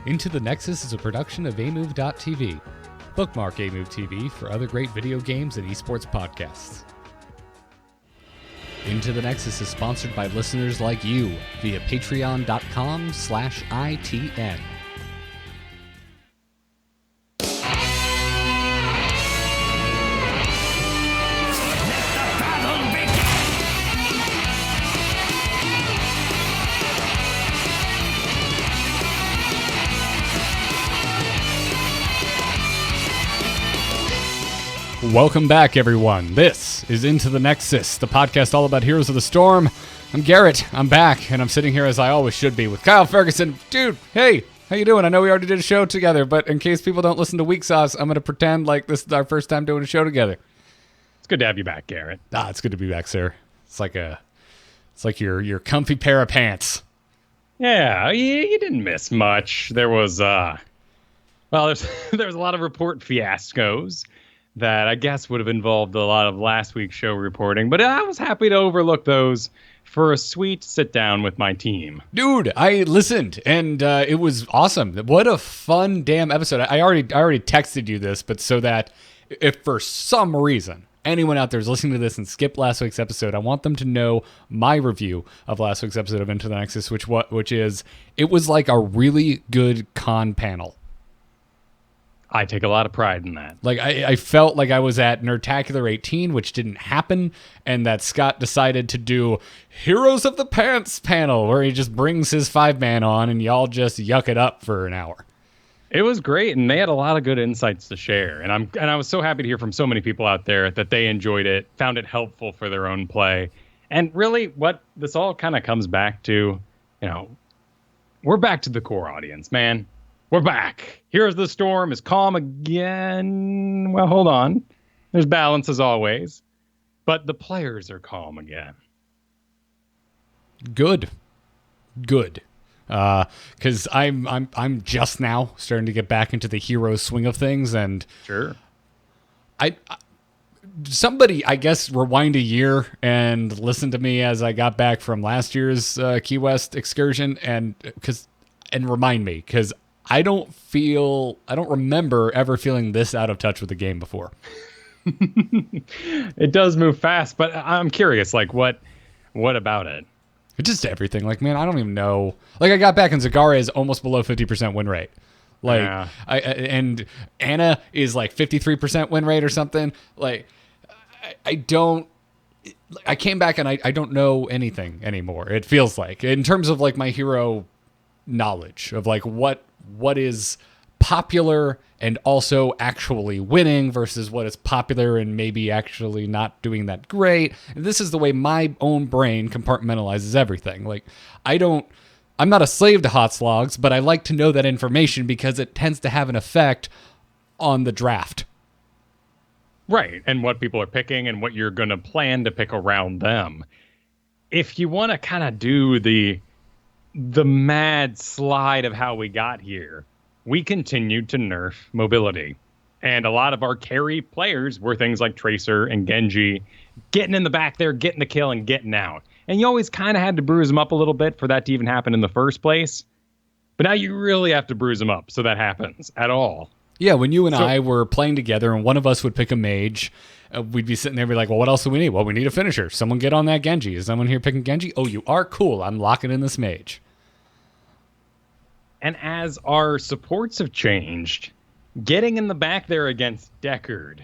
Into the Nexus is a production of amove.tv. Bookmark Amove TV for other great video games and esports podcasts. Into the Nexus is sponsored by listeners like you via patreon.com/ITN. Welcome back, everyone. This is Into the Nexus, the podcast all about Heroes of the Storm. I'm Garrett. I'm back, and I'm sitting here as I always should be with Kyle Fergusson. Dude, hey, how you doing? I know we already did a show together, but in case people don't listen to Weak Sauce, I'm going to pretend like this is our first time doing a show together. It's good to have you back, Garrett. It's good to be back, sir. It's like your comfy pair of pants. Yeah, you didn't miss much. There was there was a lot of report fiascos that I guess would have involved a lot of last week's show reporting, but I was happy to overlook those for a sweet sit down with my team. Dude, I listened, and it was awesome. What a fun damn episode. I already texted you this, but so that if for some reason anyone out there is listening to this and skipped last week's episode, I want them to know my review of last week's episode of Into the Nexus, which is, it was like a really good con panel. I take a lot of pride in that. Like, I felt like I was at Nerdtacular 18, which didn't happen, and that Scott decided to do Heroes of the Pants panel, where he just brings his 5-man on, and y'all just yuck it up for an hour. It was great, and they had a lot of good insights to share. And I was so happy to hear from so many people out there that they enjoyed it, found it helpful for their own play. And really, what this all kind of comes back to, we're back to the core audience, man. We're back. Heroes of the Storm is calm again. Well, hold on. There's balance as always, but the players are calm again. Good. Because I'm just now starting to get back into the hero swing of things, and sure, somebody, I guess, rewind a year and listen to me as I got back from last year's Key West excursion, and remind me, because I don't remember ever feeling this out of touch with the game before. It does move fast, but I'm curious, like, what about it? It's just everything. Like, man, I don't even know. Like, I got back and Zagara is almost below 50% win rate. Like, yeah. And Anna is like 53% win rate or something. Like, I came back and I don't know anything anymore. It feels like, in terms of like my hero knowledge of like what is popular and also actually winning versus what is popular and maybe actually not doing that great. And this is the way my own brain compartmentalizes everything. Like, I'm not a slave to hot slogs, but I like to know that information because it tends to have an effect on the draft. Right, and what people are picking and what you're going to plan to pick around them. If you want to kind of do the mad slide of how we got here, we continued to nerf mobility. And a lot of our carry players were things like Tracer and Genji, getting in the back there, getting the kill and getting out. And you always kind of had to bruise them up a little bit for that to even happen in the first place. But now you really have to bruise them up so that happens at all. Yeah, when you and I were playing together and one of us would pick a mage, we'd be sitting there and be like, well, what else do we need? Well, we need a finisher. Someone get on that Genji. Is someone here picking Genji? Oh, you are? Cool. I'm locking in this mage. And as our supports have changed, getting in the back there against Deckard,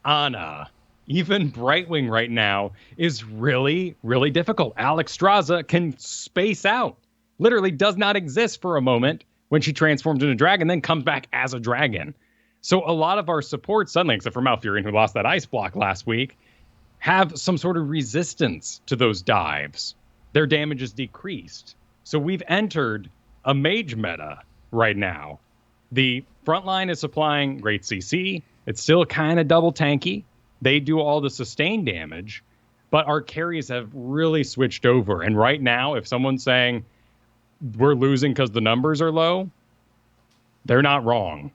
Ana, even Brightwing right now is really, really difficult. Alex Straza can space out. Literally does not exist for a moment when she transforms into a dragon, then comes back as a dragon. So a lot of our supports suddenly, except for Malfurion, who lost that ice block last week, have some sort of resistance to those dives. Their damage is decreased. So we've entered a mage meta right now. The front line is supplying great CC. It's still kind of double tanky. They do all the sustain damage, but our carries have really switched over. And right now, if someone's saying we're losing because the numbers are low, they're not wrong.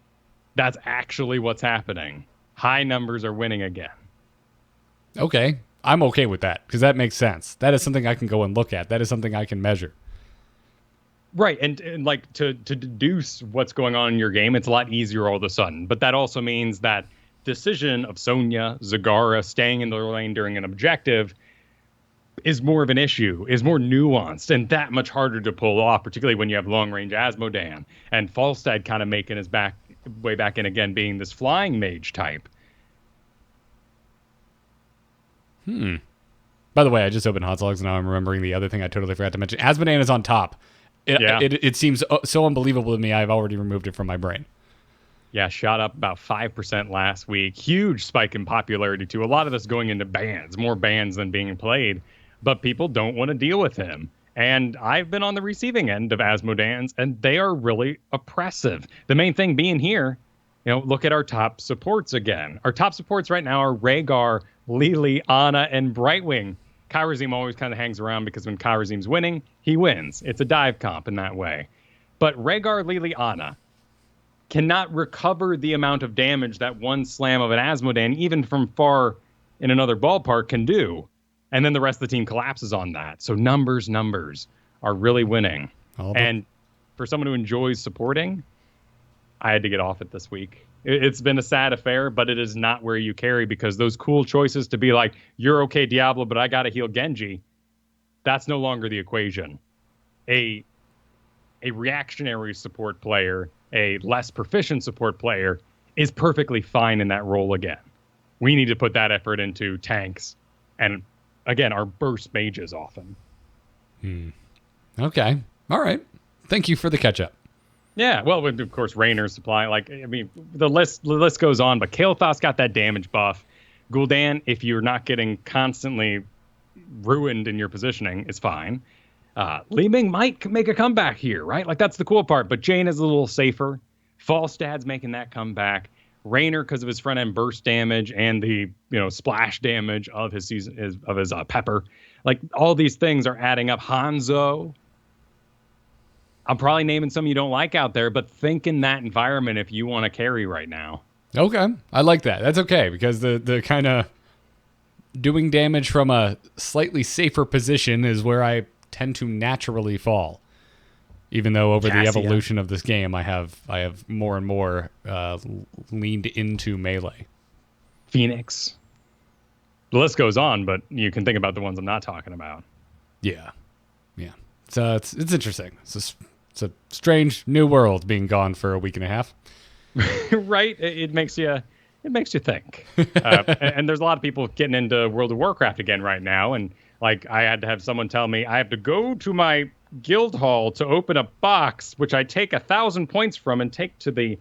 That's actually what's happening. High numbers are winning again. Okay. I'm okay with that because that makes sense. That is something I can go and look at. That is something I can measure. Right, and like to deduce what's going on in your game, it's a lot easier all of a sudden. But that also means that decision of Sonya, Zagara staying in their lane during an objective is more of an issue, is more nuanced, and that much harder to pull off, particularly when you have long-range Asmodan. And Falstad kind of making his way back in again, being this flying mage type. By the way, I just opened Hot Logs, and now I'm remembering the other thing I totally forgot to mention. Asmodan is on top. It seems so unbelievable to me, I've already removed it from my brain. Yeah, shot up about 5% last week. Huge spike in popularity, too. A lot of this going into bans, more bans than being played. But people don't want to deal with him. And I've been on the receiving end of Asmodans, and they are really oppressive. The main thing being here, look at our top supports again. Our top supports right now are Rhaegar, Lily, Ana, and Brightwing. Kairazim always kind of hangs around because when Kairazim's winning, he wins. It's a dive comp in that way. But Rhaegar, Lily, Ana cannot recover the amount of damage that one slam of an Asmodan, even from far in another ballpark, can do. And then the rest of the team collapses on that. So numbers are really winning. And for someone who enjoys supporting, I had to get off it this week. It's been a sad affair, but it is not where you carry, because those cool choices to be like, you're okay, Diablo, but I got to heal Genji, that's no longer the equation. A reactionary support player, a less proficient support player, is perfectly fine in that role again. We need to put that effort into tanks and, again, our burst mages often. Okay. All right. Thank you for the catch-up. Yeah, well, of course, Raynor's supply. The list goes on, but Kael'thas got that damage buff. Gul'dan, if you're not getting constantly ruined in your positioning, is fine. Li Ming might make a comeback here, right? That's the cool part, but Jane is a little safer. Falstad's making that comeback. Raynor, because of his front-end burst damage and the splash damage of his pepper. All these things are adding up. Hanzo. I'm probably naming some you don't like out there, but think in that environment if you want to carry right now. Okay. I like that. That's okay, because the kind of doing damage from a slightly safer position is where I tend to naturally fall. Even though over the evolution of this game, I have more and more leaned into melee. Phoenix. The list goes on, but you can think about the ones I'm not talking about. Yeah. So it's interesting. It's a strange new world being gone for a week and a half. Right? It makes you think. And there's a lot of people getting into World of Warcraft again right now. And I had to have someone tell me I have to go to my guild hall to open a box, which I take 1,000 points from and take to the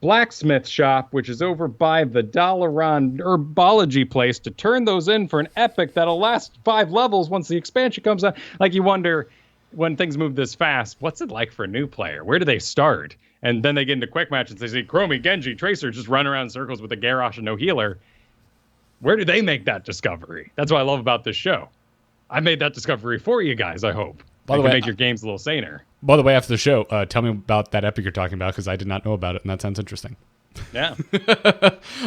blacksmith shop, which is over by the Dalaran herbology place, to turn those in for an epic that'll last 5 levels once the expansion comes out. You wonder, when things move this fast, what's it like for a new player? Where do they start? And then they get into quick matches. They see Chromie, Genji, Tracer just run around in circles with a Garrosh and no healer. Where do they make that discovery? That's what I love about this show. I made that discovery for you guys, I hope. By the way, make your games a little saner. By the way, after the show, tell me about that epic you're talking about, because I did not know about it, and that sounds interesting. Yeah.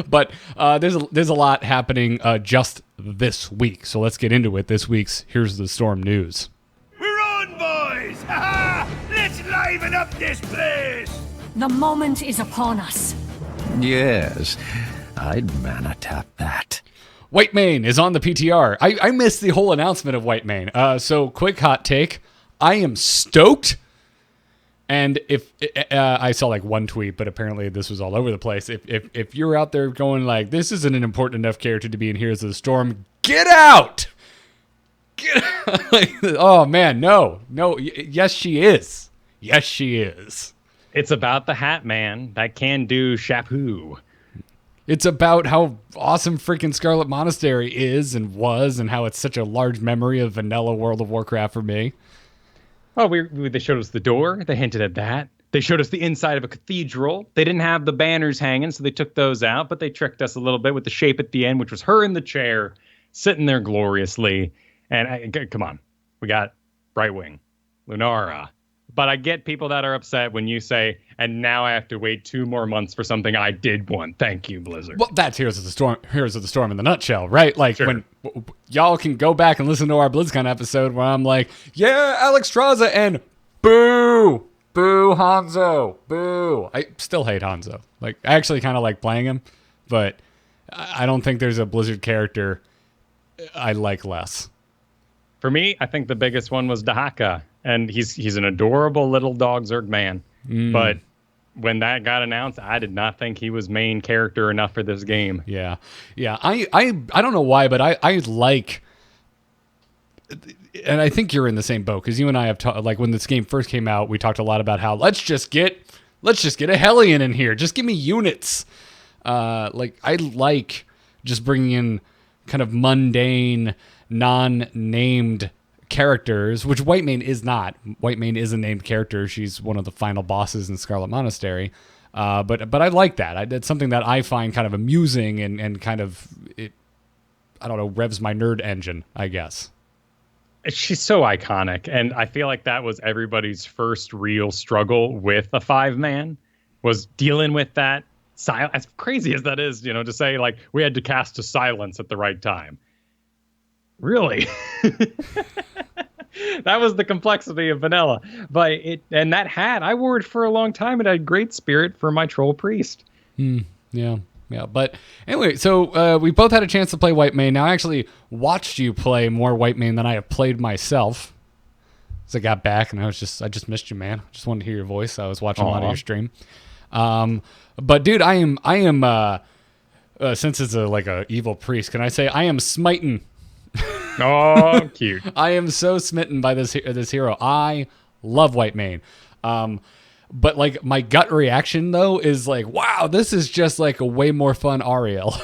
But there's a lot happening just this week, so let's get into it. This week's Here's the Storm news. We're on, boys! Ha ha! Let's liven up this place! The moment is upon us. Yes, I'd mana tap that. Whitemane is on the PTR. I missed the whole announcement of Whitemane. So quick hot take. I am stoked. And if I saw one tweet, but apparently this was all over the place. If you're out there going this isn't an important enough character to be in Heroes of the Storm, get out! Get out! Oh man, no. Yes, she is. Yes, she is. It's about the Hat Man, that can-do Shapu. It's about how awesome freaking Scarlet Monastery is and was, and how it's such a large memory of vanilla World of Warcraft for me. Oh, they showed us the door. They hinted at that. They showed us the inside of a cathedral. They didn't have the banners hanging, so they took those out, but they tricked us a little bit with the shape at the end, which was her in the chair, sitting there gloriously. And come on, we got Brightwing, Lunara. But I get people that are upset when you say, and now I have to wait 2 more months for something I did want. Thank you, Blizzard. Well, that's Heroes of the Storm in the nutshell, right? Sure. When y'all can go back and listen to our BlizzCon episode where I'm like, yeah, Alexstrasza and Boo! Boo, Hanzo! Boo! I still hate Hanzo. Like, I actually kind of like playing him, but I don't think there's a Blizzard character I like less. For me, I think the biggest one was Dahaka, and he's an adorable little dog Zerg man. But when that got announced, I did not think he was main character enough for this game. Yeah. I don't know why, but I like, and I think you're in the same boat because you and I have like when this game first came out, we talked a lot about how let's just get a Hellion in here. Just give me units. Like I like just bringing in kind of mundane, non-named characters, which Whitemane is not. Whitemane is a named character. She's one of the final bosses in Scarlet Monastery. But I like that. It's something that I find kind of amusing and kind of, it, I don't know, revs my nerd engine, I guess. She's so iconic, and I feel like that was everybody's first real struggle with a 5-man, was dealing with that silence. As crazy as that is, to say, like, we had to cast a silence at the right time. Really? That was the complexity of vanilla. But that hat, I wore it for a long time. It had great spirit for my troll priest. Yeah. But anyway, so we both had a chance to play Whitemane. Now I actually watched you play more Whitemane than I have played myself. As I got back and I just missed you, man. Just wanted to hear your voice. I was watching a lot of your stream. But dude, I am since it's like a evil priest, can I say I am smiting? Oh, cute. I am so smitten by this hero. I love Whitemane. But like my gut reaction though is like, wow, this is just like a way more fun Ariel.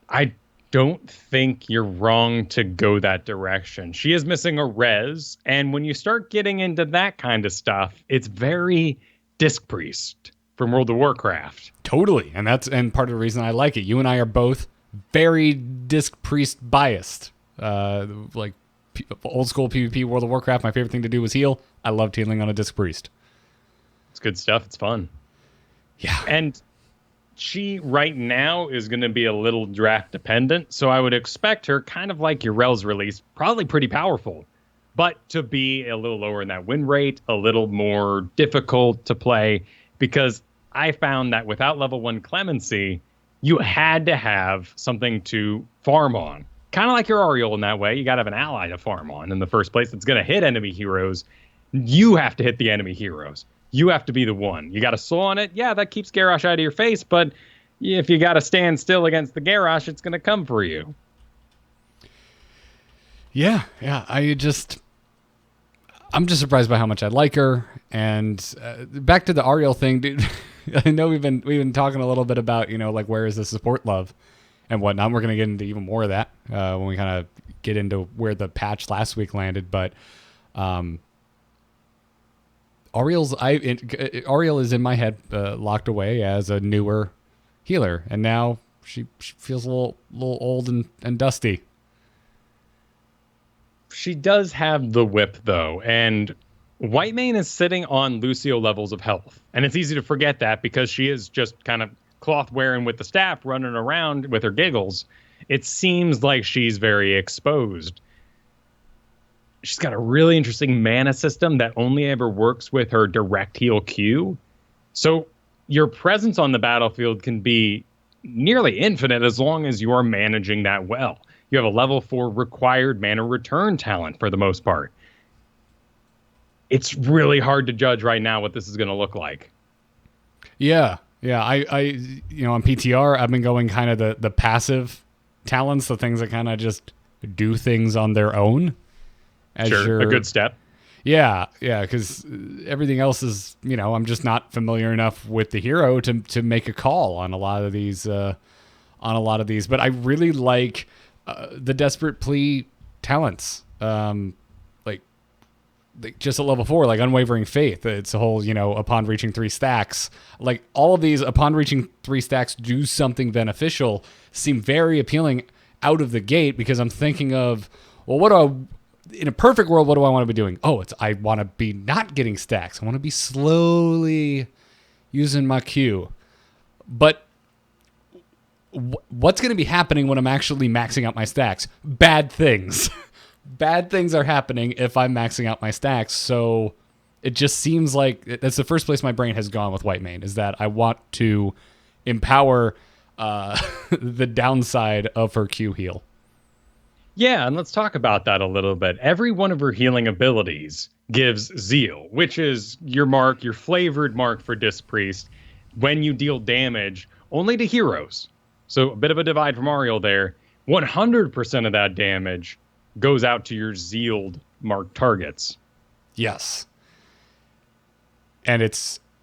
I don't think you're wrong to go that direction. She is missing a res, and when you start getting into that kind of stuff, it's very Disc Priest from World of Warcraft. Totally. And part of the reason I like it. You and I are both very Disc Priest biased. Like old school PvP World of Warcraft, my favorite thing to do was heal. I loved healing on a Disc Priest. It's good stuff. It's fun. Yeah. And she right now is going to be a little draft dependent, so I would expect her, kind of like Urel's release, probably pretty powerful, but to be a little lower in that win rate, a little more difficult to play, because I found that without level 1 Clemency, you had to have something to farm on. Kind of like your Ariel in that way. You got to have an ally to farm on in the first place that's going to hit enemy heroes. You have to hit the enemy heroes. You have to be the one. You got a soul on it. Yeah, that keeps Garrosh out of your face, but if you got to stand still against the Garrosh, it's going to come for you. Yeah. I'm just surprised by how much I like her. And back to the Ariel thing, dude. I know we've been talking a little bit about, like where is the support love and whatnot. We're going to get into even more of that when we kind of get into where the patch last week landed. But Ariel is in my head locked away as a newer healer, and now she feels a little old and dusty. She does have the whip though, and Whitemane is sitting on Lucio levels of health, and it's easy to forget that because she is just kind of cloth wearing with the staff, running around with her giggles. It seems like she's very exposed. She's got a really interesting mana system that only ever works with her direct heal Q. So your presence on the battlefield can be nearly infinite as long as you are managing that well. You have a level 4 required mana return talent for the most part. It's really hard to judge right now what this is going to look like. Yeah. I on PTR, I've been going kind of the passive talents, the things that kind of just do things on their own. Sure, a good step. Yeah, because everything else is, I'm just not familiar enough with the hero to make a call on a lot of these. But I really like the Desperate Plea talents. Like just at level 4, like Unwavering Faith. It's a whole, upon reaching 3 stacks. Like all of these, upon reaching 3 stacks, do something beneficial. Seem very appealing out of the gate because I'm thinking of, well, in a perfect world, what do I want to be doing? I want to be not getting stacks. I want to be slowly using my Q. But what's going to be happening when I'm actually maxing out my stacks? Bad things. bad things are happening if I'm maxing out my stacks. So it just seems like that's the first place my brain has gone with Whitemane, is that I want to empower the downside of her Q heal. Yeah, and let's talk about that a little bit. Every one of her healing abilities gives Zeal, which is your mark, your flavored mark for Disc Priest, when you deal damage only to heroes. So a bit of a divide from Ariel there. 100% of that damage goes out to your Zealed marked targets. Yes. And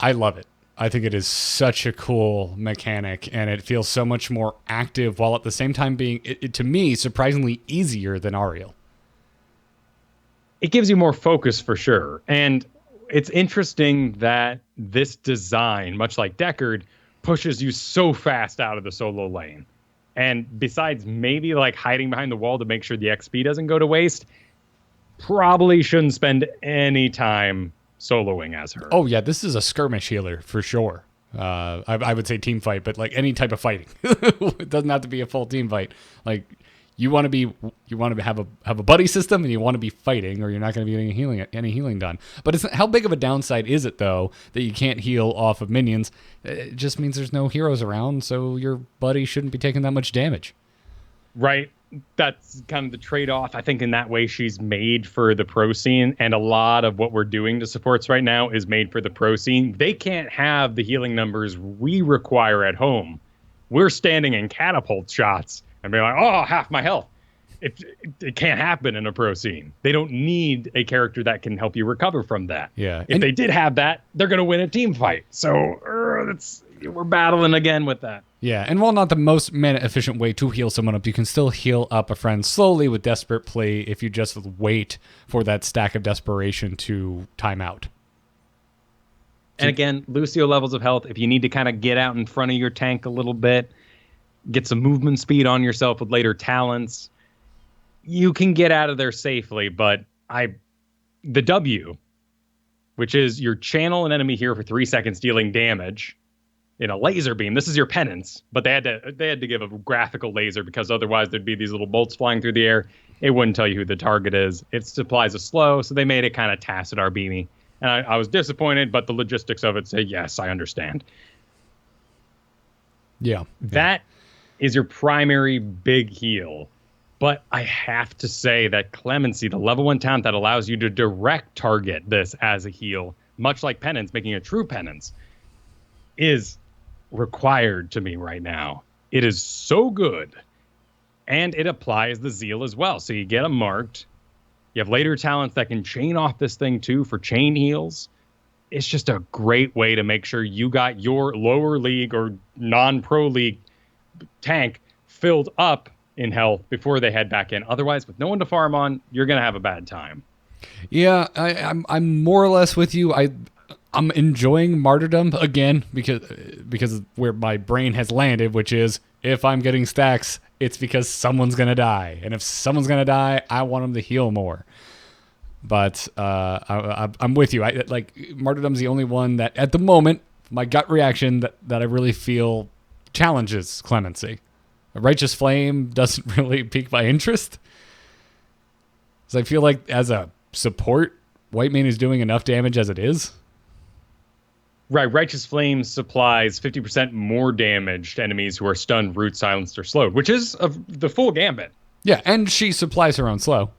I love it. I think it is such a cool mechanic, and it feels so much more active while at the same time being, to me, surprisingly easier than Ariel. It gives you more focus for sure. And it's interesting that this design, much like Deckard, pushes you so fast out of the solo lane. And besides maybe like hiding behind the wall to make sure the XP doesn't go to waste, probably shouldn't spend any time soloing as her. Oh yeah, this is a skirmish healer for sure. I would say team fight, but like any type of fighting. It doesn't have to be a full team fight. Like you want to have a buddy system, and you want to be fighting, or you're not going to be getting any healing done. But it's how big of a downside is it though that you can't heal off of minions? It just means there's no heroes around, so your buddy shouldn't be taking that much damage. Right. That's kind of the trade-off. I think in that way she's made for the pro scene, and a lot of what we're doing to supports right now is made for the pro scene. They can't have the healing numbers we require at home. We're standing in catapult shots and being like, oh, half my health. It can't happen in a pro scene. They don't need a character that can help you recover from that. Yeah. If they did have that, they're going to win a team fight. So we're battling again with that. Yeah, and while not the most mana-efficient way to heal someone up, you can still heal up a friend slowly with Desperate Play if you just wait for that stack of desperation to time out. And again, Lucio levels of health, if you need to kind of get out in front of your tank a little bit, get some movement speed on yourself with later talents, you can get out of there safely. But the W, which is your channel an enemy here for 3 seconds dealing damage in a laser beam. This is your penance, but they had to give a graphical laser because otherwise there'd be these little bolts flying through the air. It wouldn't tell you who the target is. It supplies a slow, so they made it kind of tacit RBME. And I was disappointed, but the logistics of it say, yes, I understand. Yeah. That is your primary big heal. But I have to say that Clemency, the level 1 talent that allows you to direct target this as a heal, much like Penance, making a true Penance, is required to me right now. It is so good. And it applies the Zeal as well. So you get them marked. You have later talents that can chain off this thing too for chain heals. It's just a great way to make sure you got your lower league or non-pro league tank filled up in health before they head back in. Otherwise, with no one to farm on, you're going to have a bad time. Yeah, I'm more or less with you. I'm enjoying Martyrdom again because where my brain has landed, which is if I'm getting stacks, it's because someone's going to die. And if someone's going to die, I want them to heal more. But I'm with you. Martyrdom's the only one that, at the moment, my gut reaction that I really feel challenges Clemency. A Righteous Flame doesn't really pique my interest. So I feel like as a support, Whitemane is doing enough damage as it is. Right, Righteous Flame supplies 50% more damage to enemies who are stunned, root, silenced, or slowed, which is the full gambit. Yeah, and she supplies her own slow.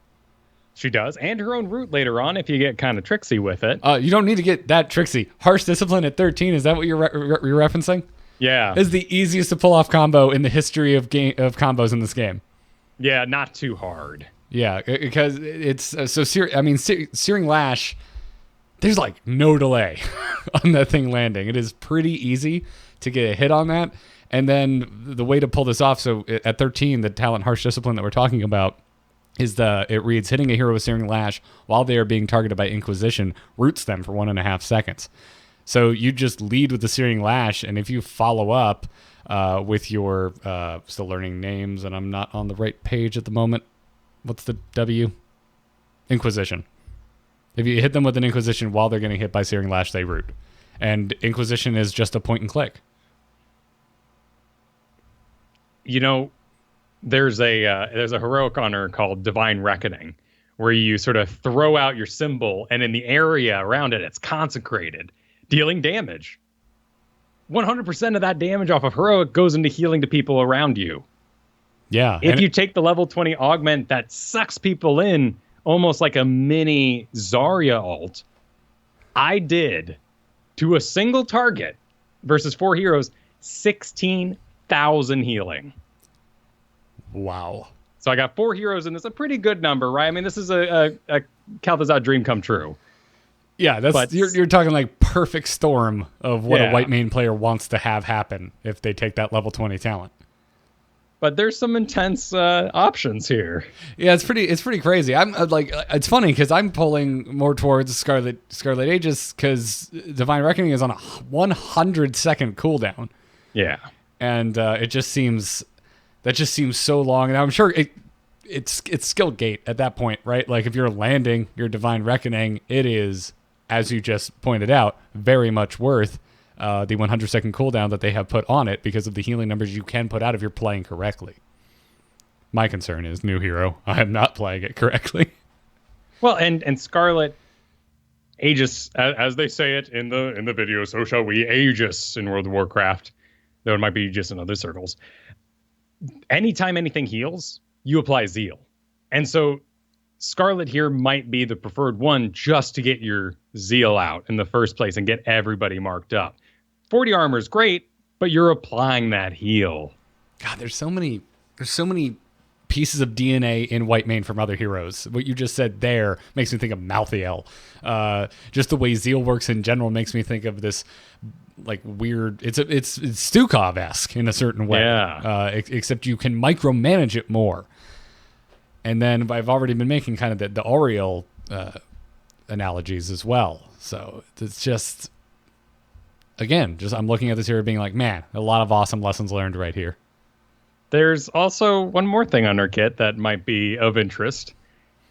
She does, and her own root later on if you get kind of tricksy with it. You don't need to get that tricksy. Harsh Discipline at 13, is that what you're referencing? Yeah. Is the easiest to pull off combo in the history of combos in this game. Yeah, not too hard. Yeah, because it's Searing Lash, there's like no delay on that thing landing. It is pretty easy to get a hit on that. And then the way to pull this off, so at 13, the talent Harsh Discipline that we're talking about, it reads, hitting a hero with Searing Lash while they are being targeted by Inquisition roots them for 1.5 seconds. So you just lead with the Searing Lash, and if you follow up with your, still learning names, and I'm not on the right page at the moment. What's the W? Inquisition. If you hit them with an Inquisition while they're getting hit by Searing Lash, they root. And Inquisition is just a point and click. You know, there's a heroic honor called Divine Reckoning, where you sort of throw out your symbol, and in the area around it, it's consecrated, dealing damage. 100% of that damage off of heroic goes into healing to people around you. Yeah. If you take the level 20 augment that sucks people in, almost like a mini Zarya ult, I did, to a single target versus 4 heroes, 16,000 healing. Wow. So I got 4 heroes, and it's a pretty good number, right? I mean, this is a Calthazot dream come true. Yeah, you're talking like perfect storm of what a Whitemane player wants to have happen if they take that level 20 talent. But there's some intense options here. Yeah, it's pretty crazy. I'm like, it's funny because I'm pulling more towards Scarlet Aegis because Divine Reckoning is on a 100-second cooldown. Yeah, and it just seems so long, and I'm sure it's skill gate at that point, right? Like if you're landing your Divine Reckoning, it is, as you just pointed out, very much worth the 100-second cooldown that they have put on it because of the healing numbers you can put out if you're playing correctly. My concern is new hero. I am not playing it correctly. Well, and Scarlet Aegis, as they say it in the video, so shall we Aegis in World of Warcraft, though it might be just in other circles. Anytime anything heals, you apply Zeal. And so Scarlet here might be the preferred one just to get your Zeal out in the first place and get everybody marked up. 40 armor is great, but you're applying that heal. God, there's so many pieces of DNA in Whitemane from other heroes. What you just said there makes me think of Malthael. Just the way Zeal works in general makes me think of this like weird. It's Stukov-esque in a certain way. Yeah. Except you can micromanage it more. And then I've already been making kind of the Oriel analogies as well. So it's just, again, I'm looking at this here being like, man, a lot of awesome lessons learned right here. There's also one more thing on our kit that might be of interest.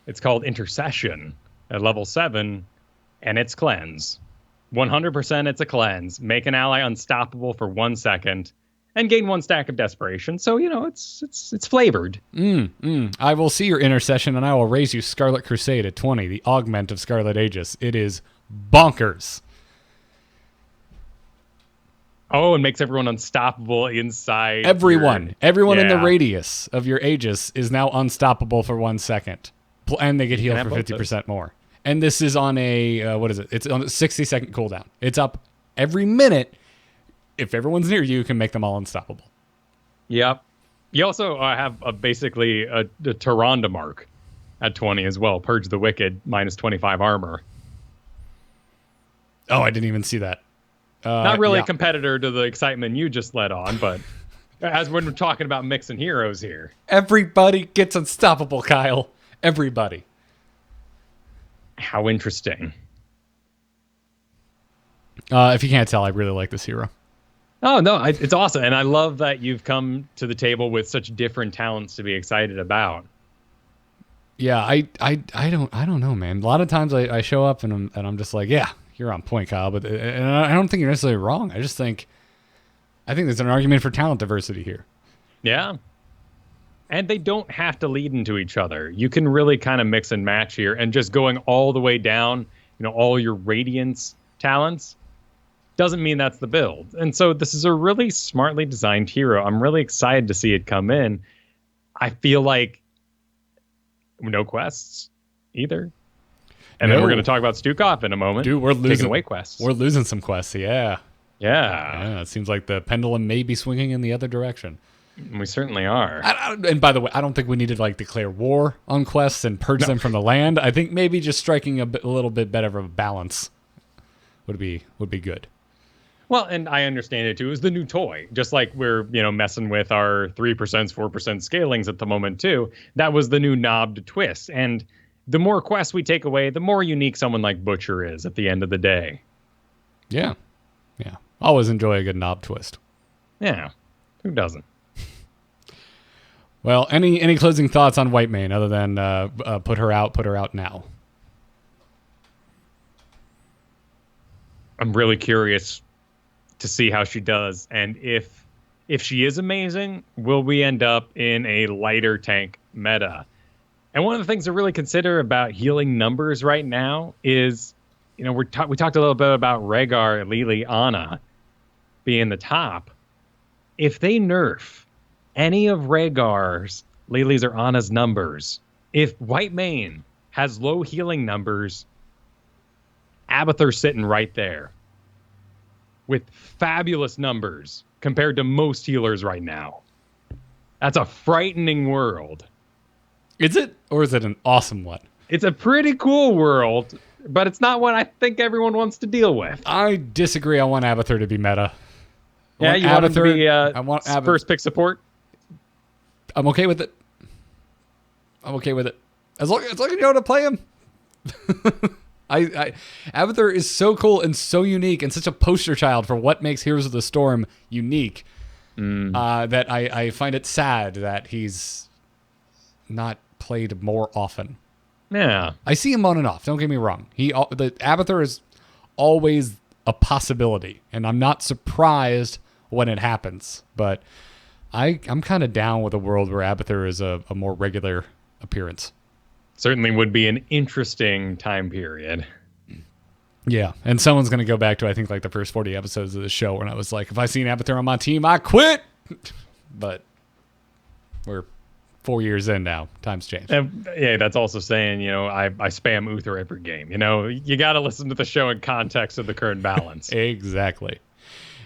It's called Intercession at level 7, and it's Cleanse. 100% it's a cleanse. Make an ally unstoppable for 1 second, and gain 1 stack of Desperation. So, it's flavored. I will see your Intercession, and I will raise you Scarlet Crusade at 20, the augment of Scarlet Aegis. It is bonkers. Oh, and makes everyone unstoppable inside. Everyone in the radius of your Aegis is now unstoppable for 1 second. And they get healed for 50% more. And this is on a, what is it? It's on a 60-second cooldown. It's up every minute. If everyone's near you, you can make them all unstoppable. Yep. You also have basically a Tyrande mark at 20 as well. Purge the Wicked, minus 25 armor. Oh, I didn't even see that. Not really a competitor to the excitement you just led on, but as when we're talking about mixing heroes here. Everybody gets unstoppable, Kyle. Everybody. How interesting. If you can't tell, I really like this hero. Oh, no, it's awesome. And I love that you've come to the table with such different talents to be excited about. Yeah, I don't know, man. A lot of times I show up and I'm just like, yeah, you're on point, Kyle. But and I don't think you're necessarily wrong. I think there's an argument for talent diversity here. Yeah. And they don't have to lead into each other. You can really kind of mix and match here, and just going all the way down, all your Radiance talents doesn't mean that's the build. And so this is a really smartly designed hero. I'm really excited to see it come in. I feel like no quests either. And then we're going to talk about Stukov in a moment. Dude, we're losing taking away quests. We're losing some quests, yeah. Yeah. It seems like the pendulum may be swinging in the other direction. We certainly are. And by the way, I don't think we need to declare war on quests and purge them from the land. I think maybe just striking a little bit better of a balance would be good. Well, and I understand it too. It's the new toy. Just like we're, messing with our 3%, 4% scalings at the moment too. That was the new knob to twist. And the more quests we take away, the more unique someone like Butcher is at the end of the day. Yeah. Yeah. Always enjoy a good knob twist. Yeah. Who doesn't? Well, any closing thoughts on Whitemane other than put her out now? I'm really curious to see how she does, and if she is amazing, will we end up in a lighter tank meta? And one of the things to really consider about healing numbers right now is, we talked a little bit about Rhaegar, Lily, Anna being the top. If they nerf any of Rhaegar's, Lily's, or Anna's numbers, if Whitemane has low healing numbers, Abathur's sitting right there with fabulous numbers compared to most healers right now. That's a frightening world. Is it? Or is it an awesome one? It's a pretty cool world, but it's not what I think everyone wants to deal with. I disagree. I want Abathur to be meta. Want him to be I want first pick support? I'm okay with it. As long as you know how to play him. Abathur is so cool and so unique and such a poster child for what makes Heroes of the Storm unique that I find it sad that he's not played more often. Yeah. I see him on and off. Don't get me wrong. The Abathur is always a possibility, and I'm not surprised when it happens. But I'm kind of down with a world where Abathur is a more regular appearance. Certainly would be an interesting time period. Yeah, and someone's going to go back to, I think, like the first 40 episodes of the show when I was like, if I seen Abathur on my team, I quit. But we're 4 years in now. Times change. Yeah, that's also saying, I spam Uther every game. You got to listen to the show in context of the current balance. Exactly.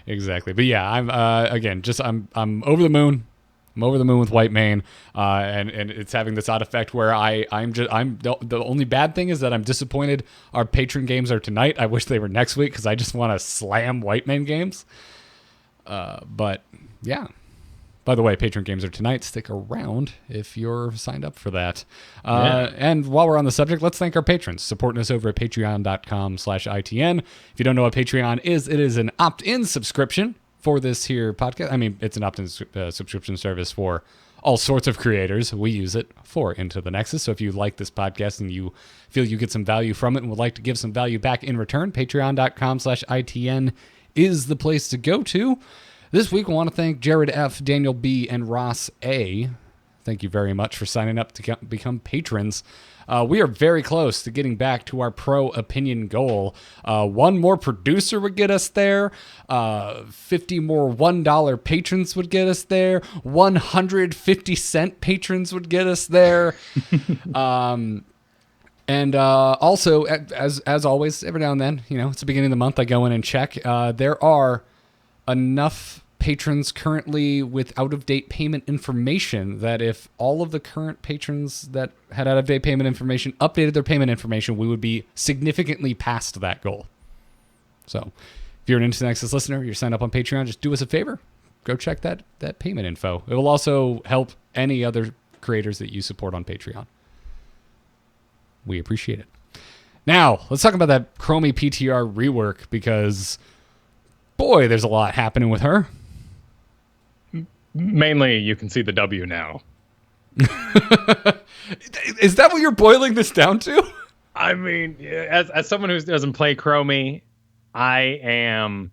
But yeah, I'm over the moon. I'm over the moon with Whitemane, and it's having this odd effect where the only bad thing is that I'm disappointed our patron games are tonight. I wish they were next week because I just want to slam Whitemane games. But yeah. By the way, patron games are tonight. Stick around if you're signed up for that. And while we're on the subject, let's thank our patrons supporting us over at patreon.com/ITN. If you don't know what Patreon is, it is an opt-in subscription for this here podcast. I mean, it's an opt-in subscription service for all sorts of creators. We use it for Into the Nexus. So if you like this podcast and you feel you get some value from it and would like to give some value back in return, patreon.com/ITN is the place to go to. This week, we want to thank Jared F., Daniel B., and Ross A. Thank you very much for signing up to become patrons. We are very close to getting back to our pro opinion goal. One more producer would get us there. 50 more $1 patrons would get us there. 150-cent patrons would get us there. And also, as always, every now and then, it's the beginning of the month, I go in and check. There are enough patrons currently with out-of-date payment information that if all of the current patrons that had out-of-date payment information updated their payment information, we would be significantly past that goal. So if you're an Into the Nexus listener, you're signed up on Patreon, just do us a favor. Go check that payment info. It will also help any other creators that you support on Patreon. We appreciate it. Now, let's talk about that Chromie PTR rework because, boy, there's a lot happening with her. Mainly, you can see the W now. Is that what you're boiling this down to? I mean, as someone who doesn't play Chromie, I am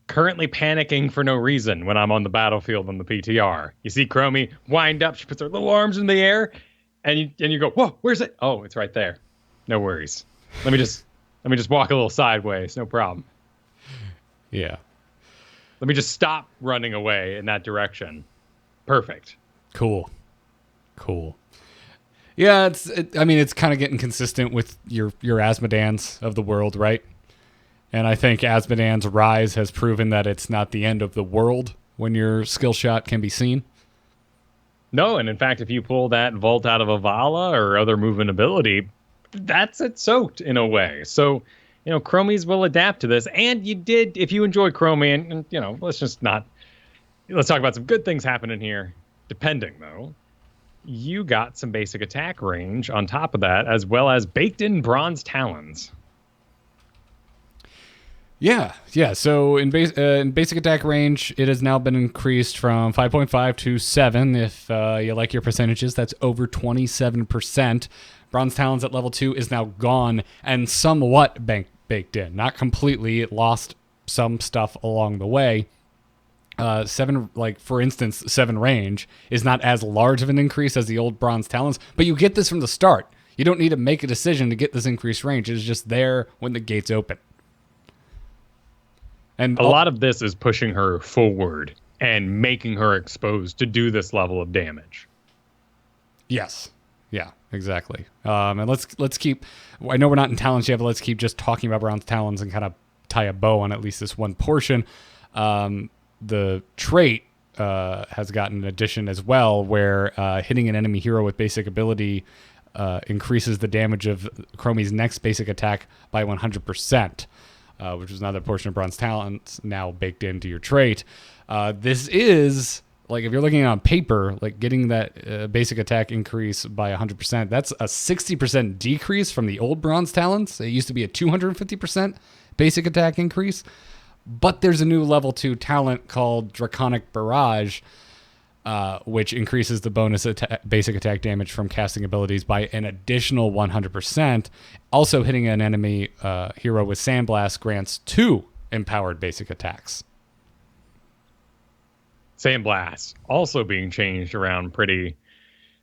currently panicking for no reason when I'm on the battlefield on the PTR. You see Chromie wind up, she puts her little arms in the air, and you go, whoa, where's it? Oh, it's right there. No worries. Let me just walk a little sideways. No problem. Yeah. Let me just stop running away in that direction. Perfect. Cool. Yeah, it's kind of getting consistent with your Asmodans of the world, right? And I think Asmodan's rise has proven that it's not the end of the world when your skill shot can be seen. No, and in fact, if you pull that Vault out of Avala or other movement ability, that's it soaked in a way. So, Chromies will adapt to this. And you did, if you enjoy Chromie, and let's talk about some good things happening here. Depending, though, you got some basic attack range on top of that, as well as baked-in bronze talons. Yeah. So in basic attack range, it has now been increased from 5.5 to 7. If you like your percentages, that's over 27%. Bronze Talons at level 2 is now gone and somewhat baked in. Not completely. It lost some stuff along the way. 7, like for instance, 7 range is not as large of an increase as the old bronze talons, but you get this from the start. You don't need to make a decision to get this increased range. It's just there when the gates open. And a lot of this is pushing her forward and making her exposed to do this level of damage. Yes. Yeah, exactly. And let's keep, I know we're not in talents yet, but let's keep just talking about bronze talons and kind of tie a bow on at least this one portion. The trait has gotten an addition as well, where hitting an enemy hero with basic ability increases the damage of Chromie's next basic attack by 100%, which is another portion of bronze talents now baked into your trait. This is, like, if you're looking on paper, like getting that basic attack increase by 100%, that's a 60% decrease from the old bronze talents. It used to be a 250% basic attack increase. But there's a new level 2 talent called Draconic Barrage, which increases the bonus basic attack damage from casting abilities by an additional 100%. Also, hitting an enemy hero with Sandblast grants 2 empowered basic attacks. Sandblast also being changed around pretty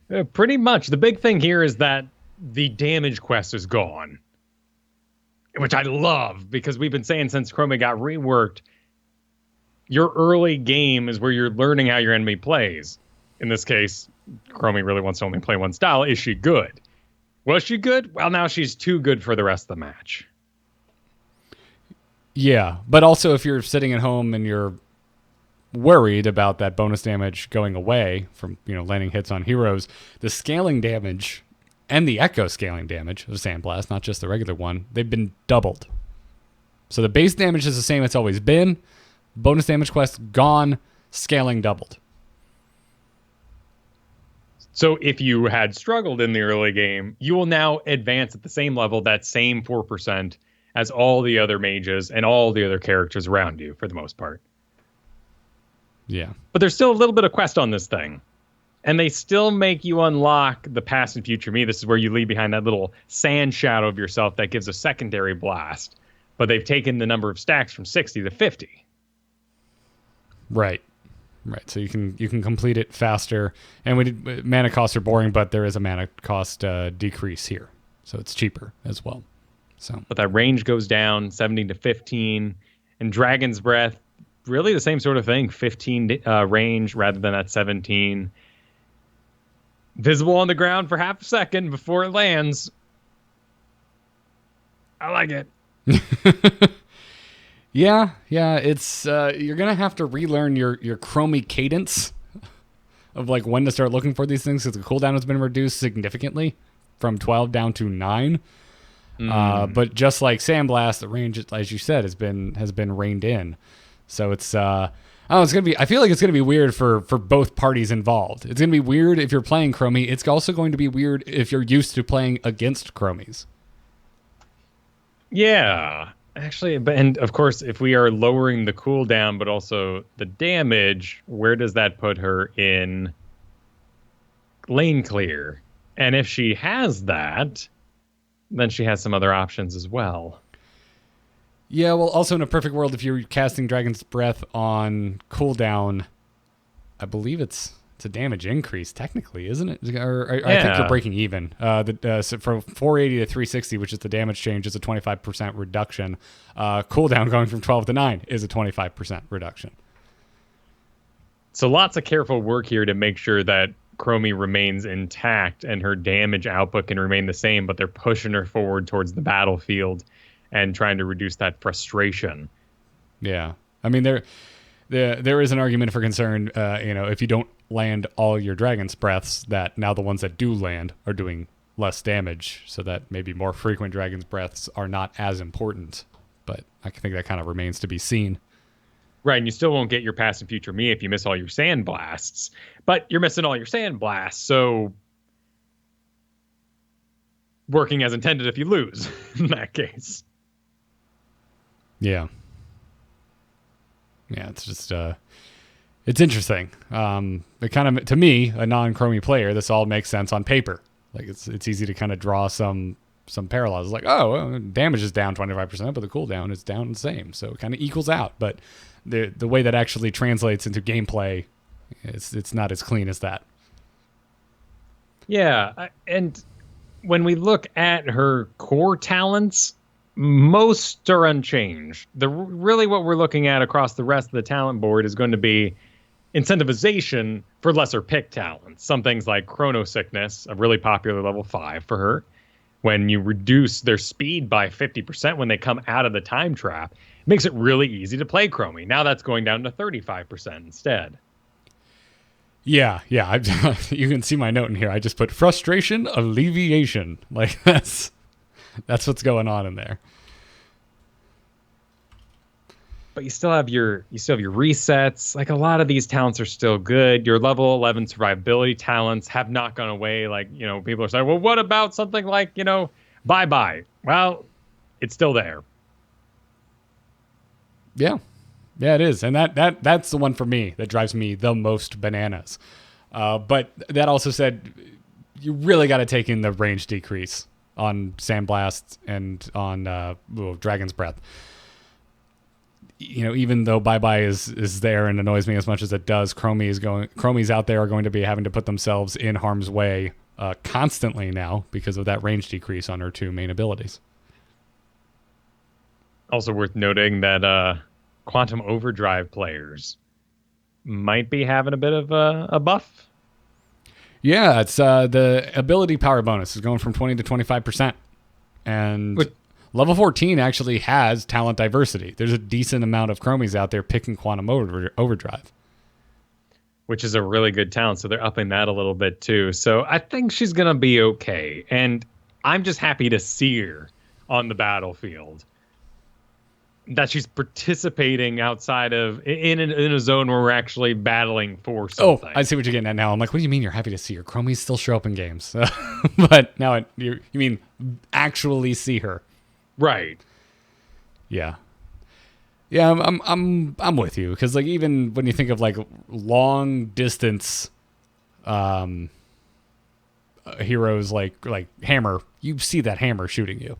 much. The big thing here is that the damage quest is gone, which I love, because we've been saying since Chromie got reworked, your early game is where you're learning how your enemy plays. In this case, Chromie really wants to only play one style. Is she good? Was she good? Well, now she's too good for the rest of the match. Yeah, but also if you're sitting at home and you're worried about that bonus damage going away from, landing hits on heroes, the scaling damage and the echo scaling damage of Sandblast, not just the regular one, they've been doubled. So the base damage is the same it's always been. Bonus damage quest gone, scaling doubled. So if you had struggled in the early game, you will now advance at the same level, that same 4%, as all the other mages and all the other characters around you, for the most part. Yeah. But there's still a little bit of quest on this thing. And they still make you unlock the past and future me. This is where you leave behind that little sand shadow of yourself that gives a secondary blast. But they've taken the number of stacks from 60 to 50. Right. So you can complete it faster. And mana costs are boring, but there is a mana cost decrease here. So it's cheaper as well. But that range goes down 17 to 15. And Dragon's Breath, really the same sort of thing. 15 range rather than that 17. Visible on the ground for half a second before it lands. I like it. Yeah. It's you're gonna have to relearn your Chromie cadence of like when to start looking for these things, because the cooldown has been reduced significantly from 12 down to 9. But just like Sandblast, the range, as you said, has been reined in. So it's it's gonna be. I feel like it's gonna be weird for both parties involved. It's gonna be weird if you're playing Chromie. It's also going to be weird if you're used to playing against Chromies. Yeah, actually, and of course, if we are lowering the cooldown, but also the damage, where does that put her in lane clear? And if she has that, then she has some other options as well. Yeah, well, also in a perfect world, if you're casting Dragon's Breath on cooldown, I believe it's a damage increase, technically, isn't it? Or I think you're breaking even. So from 480 to 360, which is the damage change, is a 25% reduction. Cooldown going from 12 to 9 is a 25% reduction. So lots of careful work here to make sure that Chromie remains intact and her damage output can remain the same, but they're pushing her forward towards the battlefield and trying to reduce that frustration. Yeah. I mean, there is an argument for concern, if you don't land all your Dragon's Breaths, that now the ones that do land are doing less damage, so that maybe more frequent Dragon's Breaths are not as important. But I think that kind of remains to be seen. Right, and you still won't get your past and future me if you miss all your sand blasts. But you're missing all your sand blasts, so working as intended if you lose in that case. Yeah. Yeah, it's just it's interesting. It kind of, to me, a non-Chromie player, this all makes sense on paper. Like it's easy to kind of draw some some parallels. Like, oh, well, damage is down 25%, but the cooldown is down the same. So it kind of equals out. But the way that actually translates into gameplay, it's not as clean as that. Yeah, and when we look at her core talents, most are unchanged. Really what we're looking at across the rest of the talent board is going to be incentivization for lesser pick talents. Some things like Chrono Sickness, a really popular level 5 for her. When you reduce their speed by 50% when they come out of the time trap, it makes it really easy to play Chromie. Now that's going down to 35% instead. Yeah. You can see my note in here. I just put frustration, alleviation. Like that's what's going on in there. But you still have your resets. Like a lot of these talents are still good. Your level 11 survivability talents have not gone away. Like, people are saying, well, what about something like, bye-bye? Well, it's still there. Yeah, it is. And that's the one for me that drives me the most bananas. But that also said, you really got to take in the range decrease on Sandblast and on Dragon's Breath. Even though bye-bye is there and annoys me as much as it does, Chromie's out there are going to be having to put themselves in harm's way constantly now because of that range decrease on her 2 main abilities. Also worth noting that Quantum Overdrive players might be having a bit of a buff. Yeah, it's the ability power bonus is going from 20 to 25%. And level 14 actually has talent diversity. There's a decent amount of Chromies out there picking Quantum Overdrive. Which is a really good talent, so they're upping that a little bit too. So I think she's going to be okay. And I'm just happy to see her on the battlefield. That she's participating outside of in a zone where we're actually battling for something. Oh, I see what you're getting at now. I'm like, what do you mean you're happy to see her? Chromies still show up in games, but now you mean actually see her, right? Yeah. I'm with you because like even when you think of like long distance, heroes like Hammer, you see that Hammer shooting you.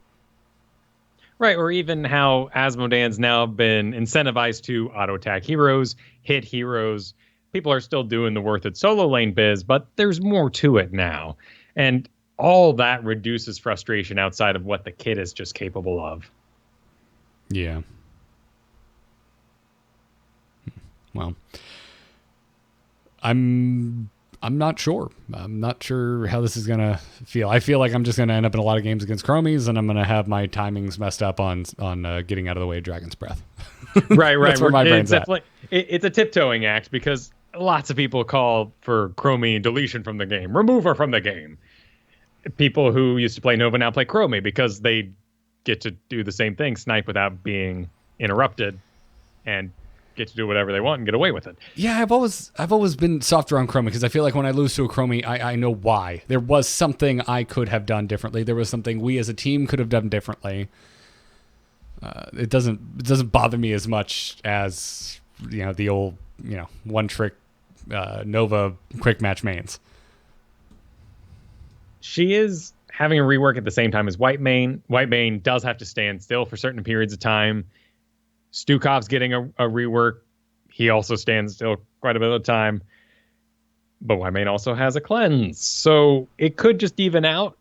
Right, or even how Asmodean's now been incentivized to auto-attack heroes, hit heroes. People are still doing the worth it solo lane biz, but there's more to it now. And all that reduces frustration outside of what the kid is just capable of. Yeah. Well, I'm not sure. I'm not sure how this is going to feel. I feel like I'm just going to end up in a lot of games against Chromies, and I'm going to have my timings messed up on getting out of the way of Dragon's Breath. Right. That's where my brain's at. It's a tiptoeing act because lots of people call for Chromie deletion from the game, remove her from the game. People who used to play Nova now play Chromie because they get to do the same thing, snipe without being interrupted, and get to do whatever they want and get away with it. Yeah, I've always been softer on Chromie because I feel like when I lose to a Chromie, I know why. There was something I could have done differently. There was something we as a team could have done differently. It doesn't bother me as much as the old one trick Nova quick match mains. She is having a rework at the same time as Whitemane. Whitemane does have to stand still for certain periods of time. Stukov's getting a rework. He also stands still quite a bit of the time. But Whitemane also has a cleanse. So it could just even out.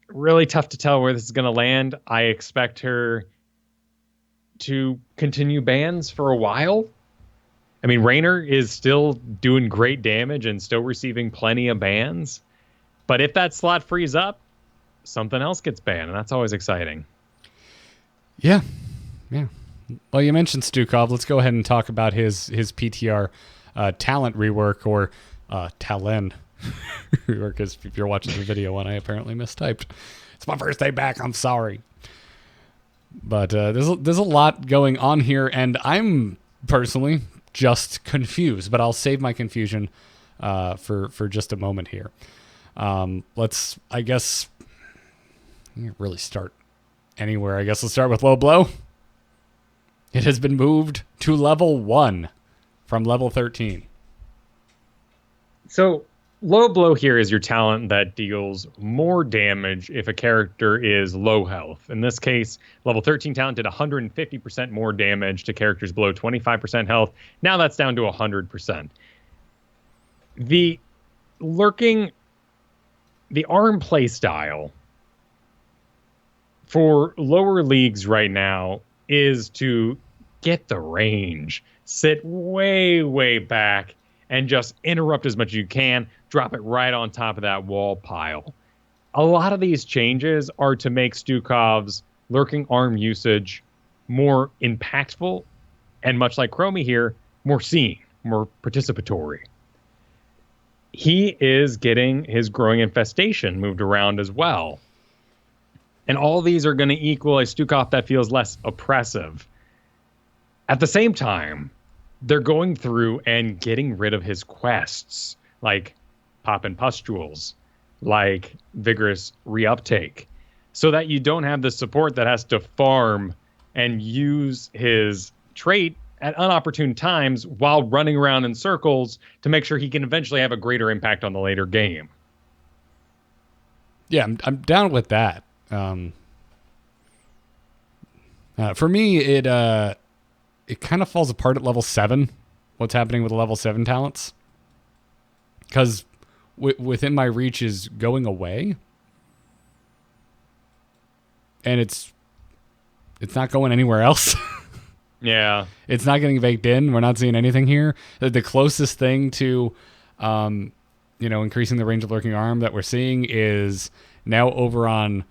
Really tough to tell where this is going to land. I expect her to continue bans for a while. I mean, Raynor is still doing great damage and still receiving plenty of bans. But if that slot frees up, something else gets banned, and that's always exciting. Yeah. Well, you mentioned Stukov. Let's go ahead and talk about his PTR talent rework or Talon rework. Because if you're watching the video one, I apparently mistyped. It's my first day back. I'm sorry. But there's a lot going on here, and I'm personally just confused. But I'll save my confusion for just a moment here. Let's, I guess, really start anywhere. I guess let's start with low blow. It has been moved to level 1 from level 13. So Low blow here is your talent that deals more damage if a character is low health. In this case, level 13 talent did 150% more damage to characters below 25% health. Now that's down to 100%. The arm play style for lower leagues right now is to get the range, sit way, way back, and just interrupt as much as you can, drop it right on top of that wall pile. A lot of these changes are to make Stukov's lurking arm usage more impactful, and much like Chromie here, more seen, more participatory. He is getting his growing infestation moved around as well. And all these are going to equal a Stukov that feels less oppressive. At the same time, they're going through and getting rid of his quests, like poppin' pustules, like vigorous reuptake, so that you don't have the support that has to farm and use his trait at unopportune times while running around in circles to make sure he can eventually have a greater impact on the later game. Yeah, I'm down with that. For me, it kind of falls apart at level 7, what's happening with the level 7 talents. Because within my reach is going away. And it's not going anywhere else. Yeah. It's not getting baked in. We're not seeing anything here. The closest thing to, increasing the range of lurking arm that we're seeing is now over on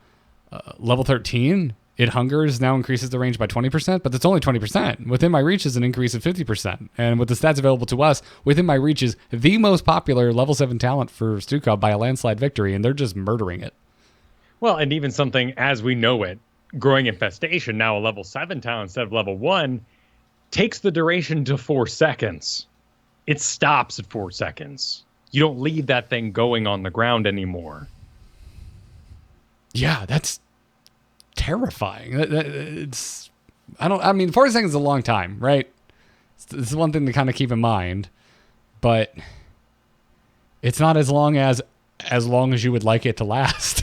level 13. It hungers now increases the range by 20%, but that's only 20%. Within my reach is an increase of 50%. And with the stats available to us, within my reach is the most popular level 7 talent for Stukov by a landslide victory, and they're just murdering it. Well, and even something as we know it, growing infestation, now a level 7 talent instead of level 1, takes the duration to 4 seconds. It stops at 4 seconds. You don't leave that thing going on the ground anymore. Yeah, that's terrifying. It's 4 seconds is a long time, right? This is one thing to kind of keep in mind, but it's not as long as you would like it to last.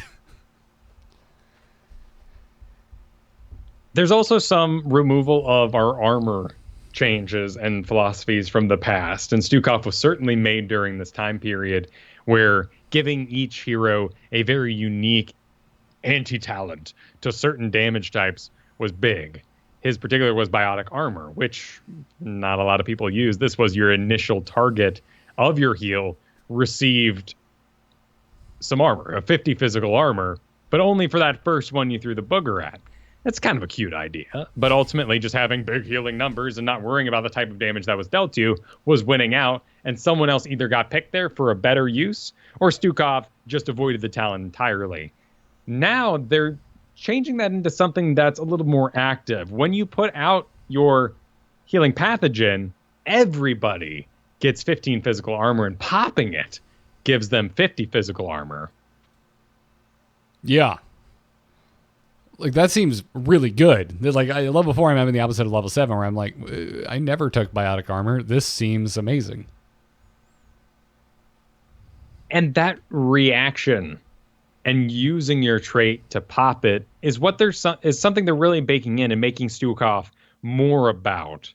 There's also some removal of our armor changes and philosophies from the past, and Stukov was certainly made during this time period where giving each hero a very unique anti-talent to certain damage types was big. His particular was biotic armor, which not a lot of people use. This was your initial target of your heal received some armor, a 50 physical armor, but only for that first one you threw the booger at. That's kind of a cute idea, but ultimately just having big healing numbers and not worrying about the type of damage that was dealt to was winning out, and someone else either got picked there for a better use, or Stukov just avoided the talent entirely. Now they're changing that into something that's a little more active. When you put out your healing pathogen, everybody gets 15 physical armor, and popping it gives them 50 physical armor. Yeah. Like, that seems really good. Like, level 4, I'm having the opposite of level 7, where I'm like, I never took biotic armor. This seems amazing. And that reaction and using your trait to pop it is is something they're really baking in and making Stukov more about.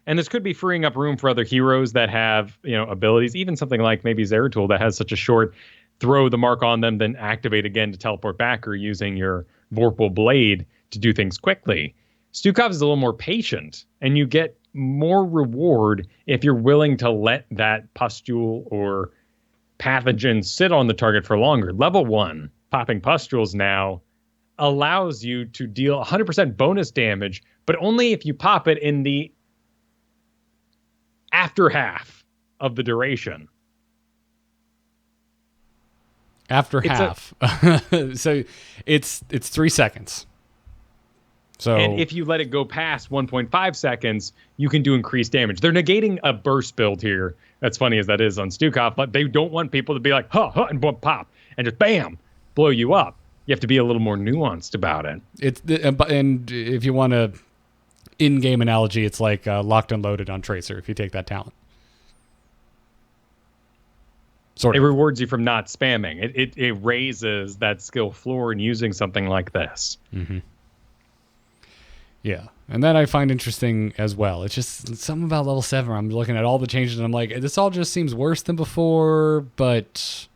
And this could be freeing up room for other heroes that have, abilities, even something like maybe Zeratul that has such a short throw the mark on them, then activate again to teleport back, or using your Vorpal Blade to do things quickly. Stukov is a little more patient, and you get more reward if you're willing to let that pustule or pathogen sit on the target for longer. Level 1, popping pustules now allows you to deal 100% bonus damage, but only if you pop it in the after half of the duration. After half. So it's 3 seconds. So, and if you let it go past 1.5 seconds, you can do increased damage. They're negating a burst build here. That's funny as that is on Stukov, but they don't want people to be like, and boom, pop, and just bam, blow you up. You have to be a little more nuanced about it. And if you want a in-game analogy, it's like locked and loaded on Tracer if you take that talent. Sort It of. rewards you from not spamming. It raises that skill floor in using something like this. Yeah. And that I find interesting as well. It's just something about level 7. I'm looking at all the changes and I'm like, this all just seems worse than before, but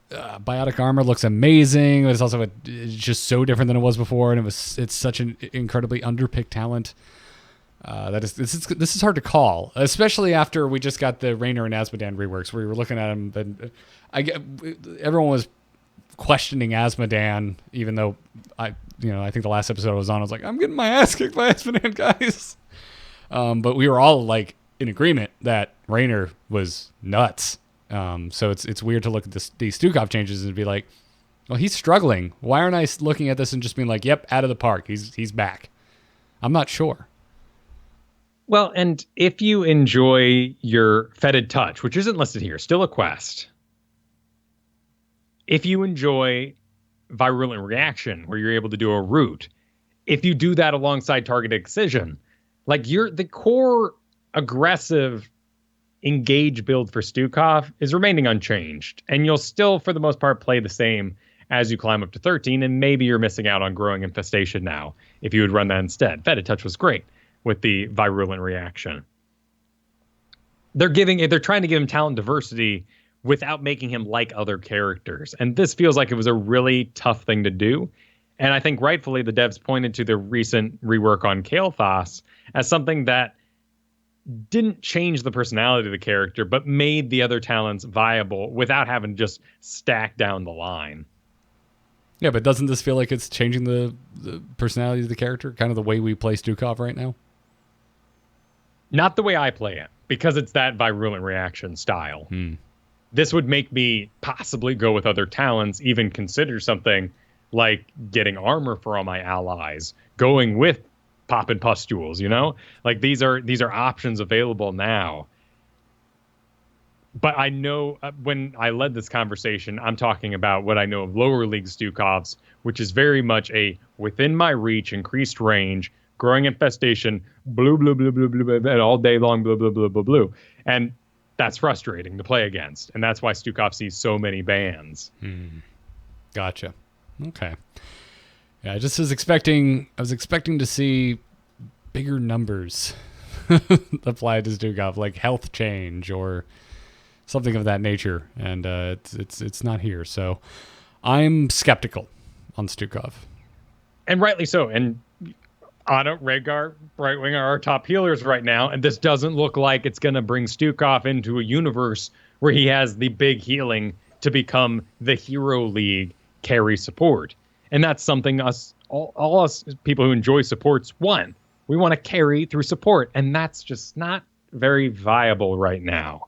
biotic armor looks amazing, but it's also it's just so different than it was before, and it's such an incredibly underpicked talent. This is hard to call, especially after we just got the Raynor and Asmodan reworks, where we were looking at them. And everyone was questioning Asmodan, even though I think the last episode I was on, I was like, I'm getting my ass kicked by Asmodan, guys. But we were all like in agreement that Raynor was nuts. So it's weird to look at these Stukov changes and be like, well, he's struggling. Why aren't I looking at this and just being like, yep, out of the park. He's back. I'm not sure. Well, and if you enjoy your Fetid Touch, which isn't listed here, still a quest. If you enjoy Virulent Reaction, where you're able to do a root, if you do that alongside Targeted Excision, like the core aggressive engage build for Stukov is remaining unchanged, and you'll still, for the most part, play the same as you climb up to 13, and maybe you're missing out on Growing Infestation now if you would run that instead. Fetid Touch was great with the Virulent Reaction. They're trying to give him talent diversity without making him like other characters, and this feels like it was a really tough thing to do. And I think rightfully the devs pointed to the recent rework on Kael'thas as something that didn't change the personality of the character, but made the other talents viable without having to just stack down the line. Yeah, but doesn't this feel like it's changing the personality of the character, kind of the way we play Stukov right now? Not the way I play it, because it's that Virulent Reaction style. This would make me possibly go with other talents, even consider something like getting armor for all my allies, going with Pop and Pustules, like these are options available now. But I know when I led this conversation, I'm talking about what I know of lower league Stukovs, which is very much a within my reach, increased range, Growing Infestation, blue, blue, blue, blue, blue, blue, all day long, blue, blue, blue, blue, blue. And that's frustrating to play against. And that's why Stukov sees so many bans. Gotcha. Okay. Yeah, I was expecting to see bigger numbers applied to Stukov, like health change or something of that nature, and it's not here. So I'm skeptical on Stukov. And rightly so. And Anna, Rhaegar, Brightwing are our top healers right now, and this doesn't look like it's going to bring Stukov into a universe where he has the big healing to become the Hero League carry support. And that's something all us people who enjoy supports want. We want to carry through support, and that's just not very viable right now.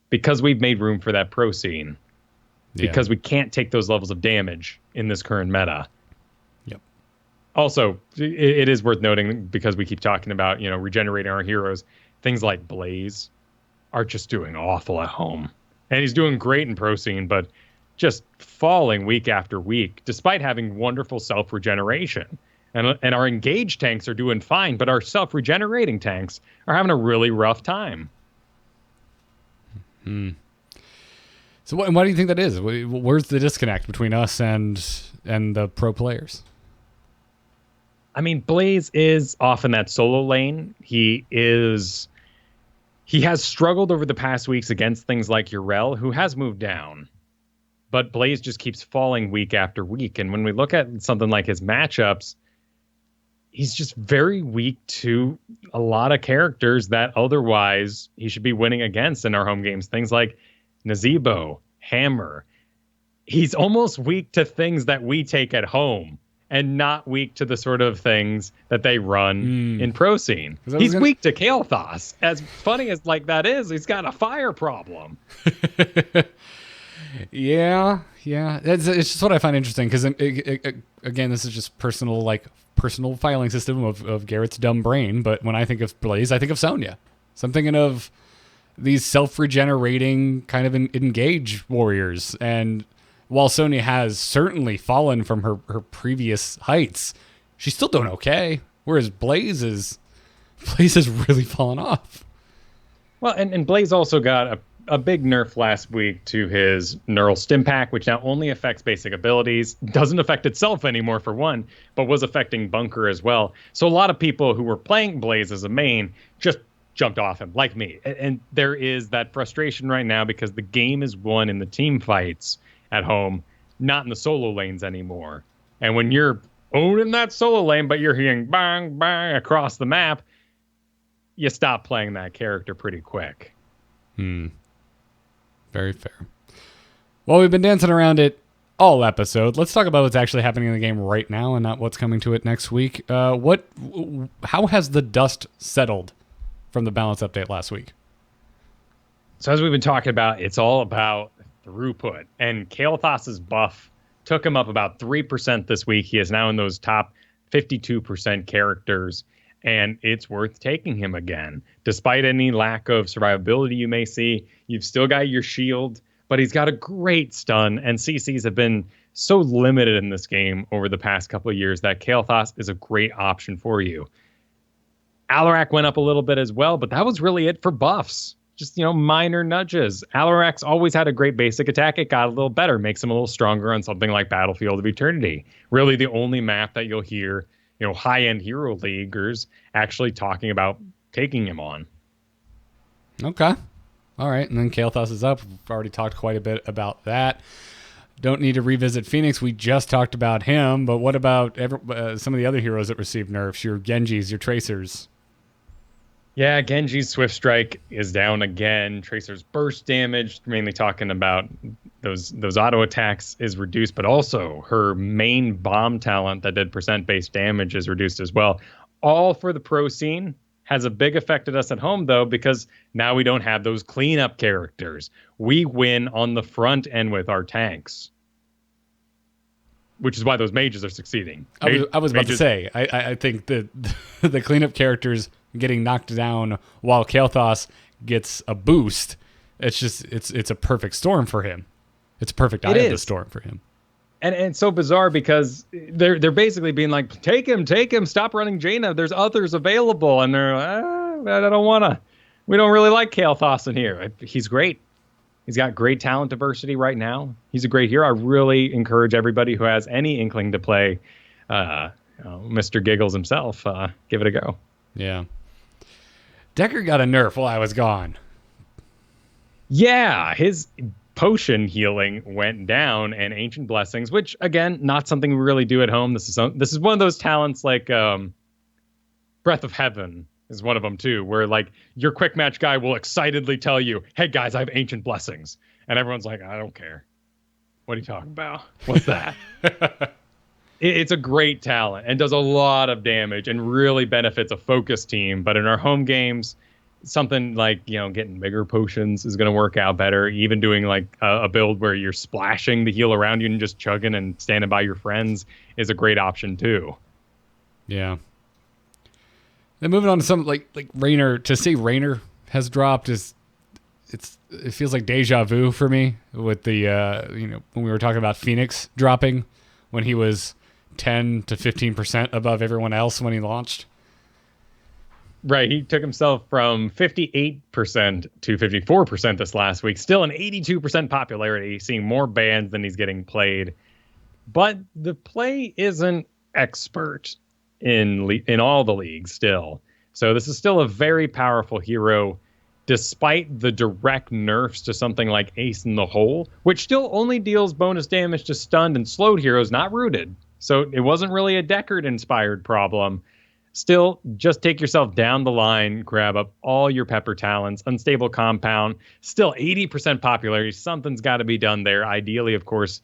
Because we've made room for that pro scene. Yeah. Because we can't take those levels of damage in this current meta. Yep. Also, it is worth noting, because we keep talking about, regenerating our heroes, things like Blaze are just doing awful at home. And he's doing great in pro scene, but just falling week after week, despite having wonderful self-regeneration. And our engaged tanks are doing fine, but our self-regenerating tanks are having a really rough time. So why do you think that is? Where's the disconnect between us and the pro players? I mean, Blaze is off in that solo lane. He has struggled over the past weeks against things like Yrel, who has moved down. But Blaze just keeps falling week after week. And when we look at something like his matchups, he's just very weak to a lot of characters that otherwise he should be winning against in our home games. Things like Nazebo, Hammer. He's almost weak to things that we take at home and not weak to the sort of things that they run in pro scene. He's weak to Kael'thas. As funny as like that is, he's got a fire problem. Yeah. It's just what I find interesting, because again, this is just personal filing system of Garrett's dumb brain. But when I think of Blaze, I think of Sonya. So I'm thinking of these self-regenerating kind of engage warriors. And while Sonya has certainly fallen from her previous heights, she's still doing okay. Whereas Blaze has really fallen off. Well, and Blaze also got a big nerf last week to his Neural Stim Pack, which now only affects basic abilities. Doesn't affect itself anymore, for one, but was affecting Bunker as well. So a lot of people who were playing Blaze as a main just jumped off him, like me. And there is that frustration right now because the game is won in the team fights at home, not in the solo lanes anymore. And when you're owning that solo lane, but you're hearing bang, bang across the map, you stop playing that character pretty quick. Very fair. Well, we've been dancing around it all episode. Let's talk about what's actually happening in the game right now and not what's coming to it next week. How has the dust settled from the balance update last week? So as we've been talking about, it's all about throughput. And Kael'thas's buff took him up about 3% this week. He is now in those top 52% characters. And it's worth taking him again. Despite any lack of survivability you may see, you've still got your shield, but he's got a great stun, and CCs have been so limited in this game over the past couple of years that Kael'thas is a great option for you. Alarak went up a little bit as well, but that was really it for buffs. Just, minor nudges. Alarak's always had a great basic attack. It got a little better, makes him a little stronger on something like Battlefield of Eternity. Really the only map that you'll hear high-end hero leaguers actually talking about taking him on. Okay. All right. And then Kael'thas is up. We've already talked quite a bit about that. Don't need to revisit Phoenix. We just talked about him. But what about some of the other heroes that received nerfs? Your Genjis, your Tracers. Yeah, Genji's Swift Strike is down again. Tracer's burst damage, mainly talking about those auto attacks, is reduced, but also her main bomb talent that did percent-based damage is reduced as well. All for the pro scene. Has a big effect at us at home, though, because now we don't have those cleanup characters. We win on the front end with our tanks, which is why those mages are succeeding. I was about to say, I think that the cleanup characters getting knocked down while Kael'thas gets a boost, it's a perfect storm for him. It's a perfect eye of the storm for him. And it's so bizarre because they're basically being like, take him, stop running Jaina. There's others available. And they're I don't want to. We don't really like Kael'thas in here. He's great. He's got great talent diversity right now. He's a great hero. I really encourage everybody who has any inkling to play Mr. Giggles himself, give it a go. Yeah. Decker got a nerf while I was gone. Yeah, his potion healing went down, and Ancient Blessings, which, again, not something we really do at home. This is one of those talents like Breath of Heaven is one of them, too, where, like, your quick match guy will excitedly tell you, hey, guys, I have Ancient Blessings. And everyone's like, I don't care. What are you talking about? What's that? It's a great talent and does a lot of damage and really benefits a focus team. But in our home games, something like, getting bigger potions is going to work out better. Even doing like a build where you're splashing the heal around you and just chugging and standing by your friends is a great option too. Yeah. Then moving on to some like Raynor. To say Raynor has dropped it feels like deja vu for me with the when we were talking about Phoenix dropping when he was 10 to 15% above everyone else when he launched. Right, he took himself from 58% to 54% this last week. Still an 82% popularity, seeing more bans than he's getting played. But the play isn't expert in all the leagues still. So this is still a very powerful hero, despite the direct nerfs to something like Ace in the Hole, which still only deals bonus damage to stunned and slowed heroes, not rooted. So it wasn't really a Deckard-inspired problem. Still, just take yourself down the line, grab up all your pepper talents, unstable compound, still 80% popularity. Something's got to be done there. Ideally, of course,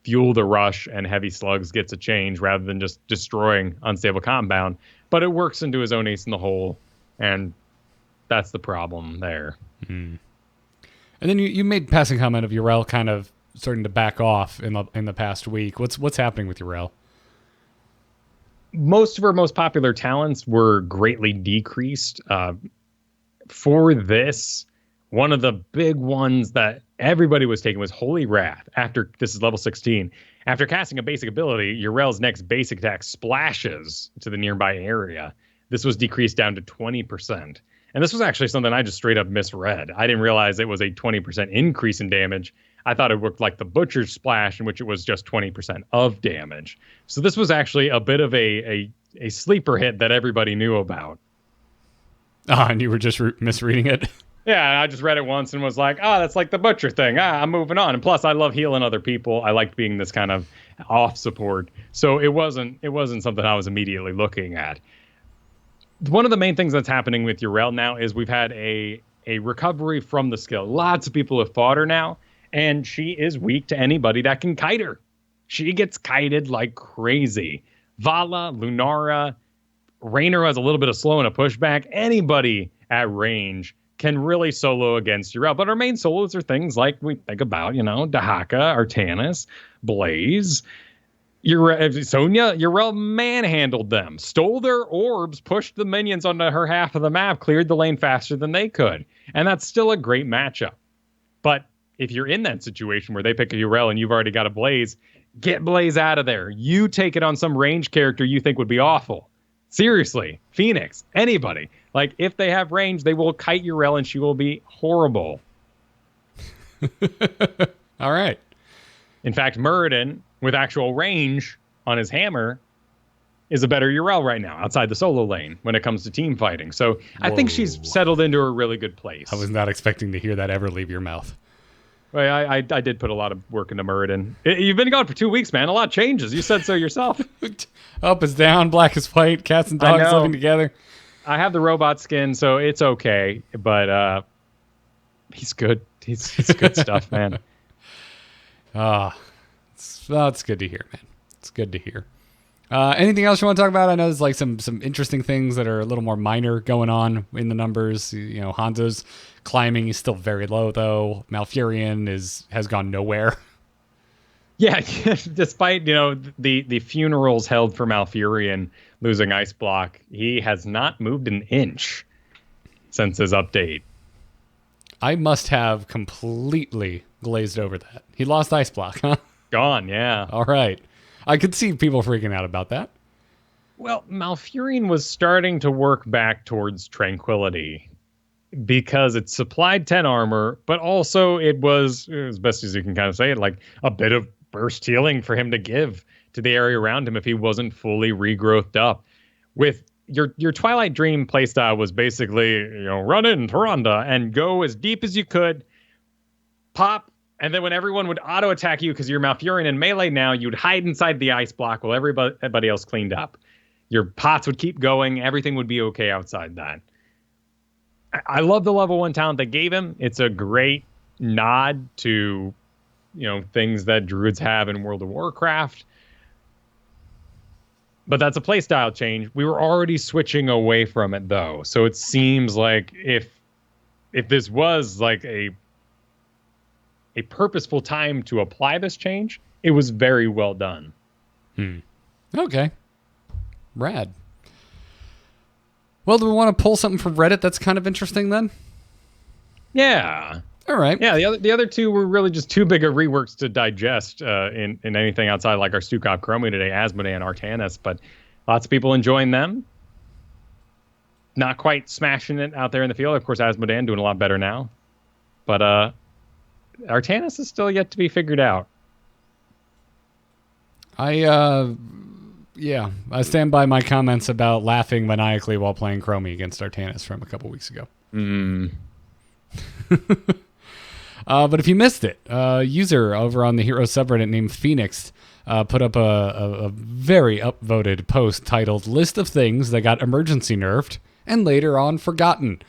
fuel the rush and heavy slugs gets a change rather than just destroying unstable compound. But it works into his own Ace in the Hole, and that's the problem there. Mm. And then you made passing comment of Yrel kind of starting to back off in the past week. What's happening with Yrel? Most of our most popular talents were greatly decreased. For this, one of the big ones that everybody was taking was Holy Wrath. This is level 16. After casting a basic ability, Yrel's next basic attack splashes to the nearby area. This was decreased down to 20%. And this was actually something I just straight up misread. I didn't realize it was a 20% increase in damage. I thought it worked like the Butcher's Splash, in which it was just 20% of damage. So this was actually a bit of a sleeper hit that everybody knew about. And you were just misreading it? Yeah, I just read it once and was like, that's like the Butcher thing. I'm moving on. And plus, I love healing other people. I liked being this kind of off support. So it wasn't something I was immediately looking at. One of the main things that's happening with Yrel now is we've had a recovery from the skill. Lots of people have fought her now, and she is weak to anybody that can kite her. She gets kited like crazy. Vala, Lunara, Raynor has a little bit of slow and a pushback. Anybody at range can really solo against Yrel. But our main solos are things like we think about, Dahaka, Artanis, Blaze. Sonya, Yrel manhandled them, stole their orbs, pushed the minions onto her half of the map, cleared the lane faster than they could. And that's still a great matchup. But if you're in that situation where they pick a Yrel and you've already got a Blaze, get Blaze out of there. You take it on some range character you think would be awful. Seriously, Phoenix, anybody. Like, if they have range, they will kite Yrel and she will be horrible. All right. In fact, Muradin, with actual range on his hammer, is a better Yrel right now outside the solo lane when it comes to team fighting. So I think she's settled into a really good place. I was not expecting to hear that ever leave your mouth. Well, I did put a lot of work into Muradin. You've been gone for 2 weeks, man. A lot changes. You said so yourself. Up is down, black is white, cats and dogs living together. I have the robot skin, so it's okay. But he's good. He's good stuff, man. It's good to hear, man. It's good to hear. Anything else you want to talk about? I know there's like some interesting things that are a little more minor going on in the numbers. Hanzo's climbing. He's still very low, though. Malfurion has gone nowhere. Yeah, despite, the funerals held for Malfurion losing Ice Block, he has not moved an inch since his update. I must have completely glazed over that. He lost Ice Block, huh? Gone, yeah. All right. I could see people freaking out about that. Well, Malfurion was starting to work back towards Tranquility because it supplied 10 armor, but also it was, as best as you can kind of say it, like a bit of burst healing for him to give to the area around him if he wasn't fully regrowthed up. With your Twilight Dream playstyle was basically, run in Tyrande and go as deep as you could, pop, and then when everyone would auto-attack you because you're Malfurion in melee now, you'd hide inside the ice block while everybody else cleaned up. Your pots would keep going. Everything would be okay outside that. I love the level 1 talent they gave him. It's a great nod to, things that druids have in World of Warcraft. But that's a playstyle change. We were already switching away from it, though. So it seems like if this was like a purposeful time to apply this change, it was very well done. Okay. Rad. Well, do we want to pull something from Reddit that's kind of interesting then? Yeah. All right. Yeah, the other two were really just too big of reworks to digest in anything outside like our Stukov Chromie today, Asmodee and Artanis, but lots of people enjoying them. Not quite smashing it out there in the field. Of course, Asmodee doing a lot better now. But Artanis is still yet to be figured out. I stand by my comments about laughing maniacally while playing Chromie against Artanis from a couple weeks ago. But if you missed it, a user over on the Hero subreddit named Phoenix put up a very upvoted post titled List of Things That Got Emergency Nerfed and Later On Forgotten.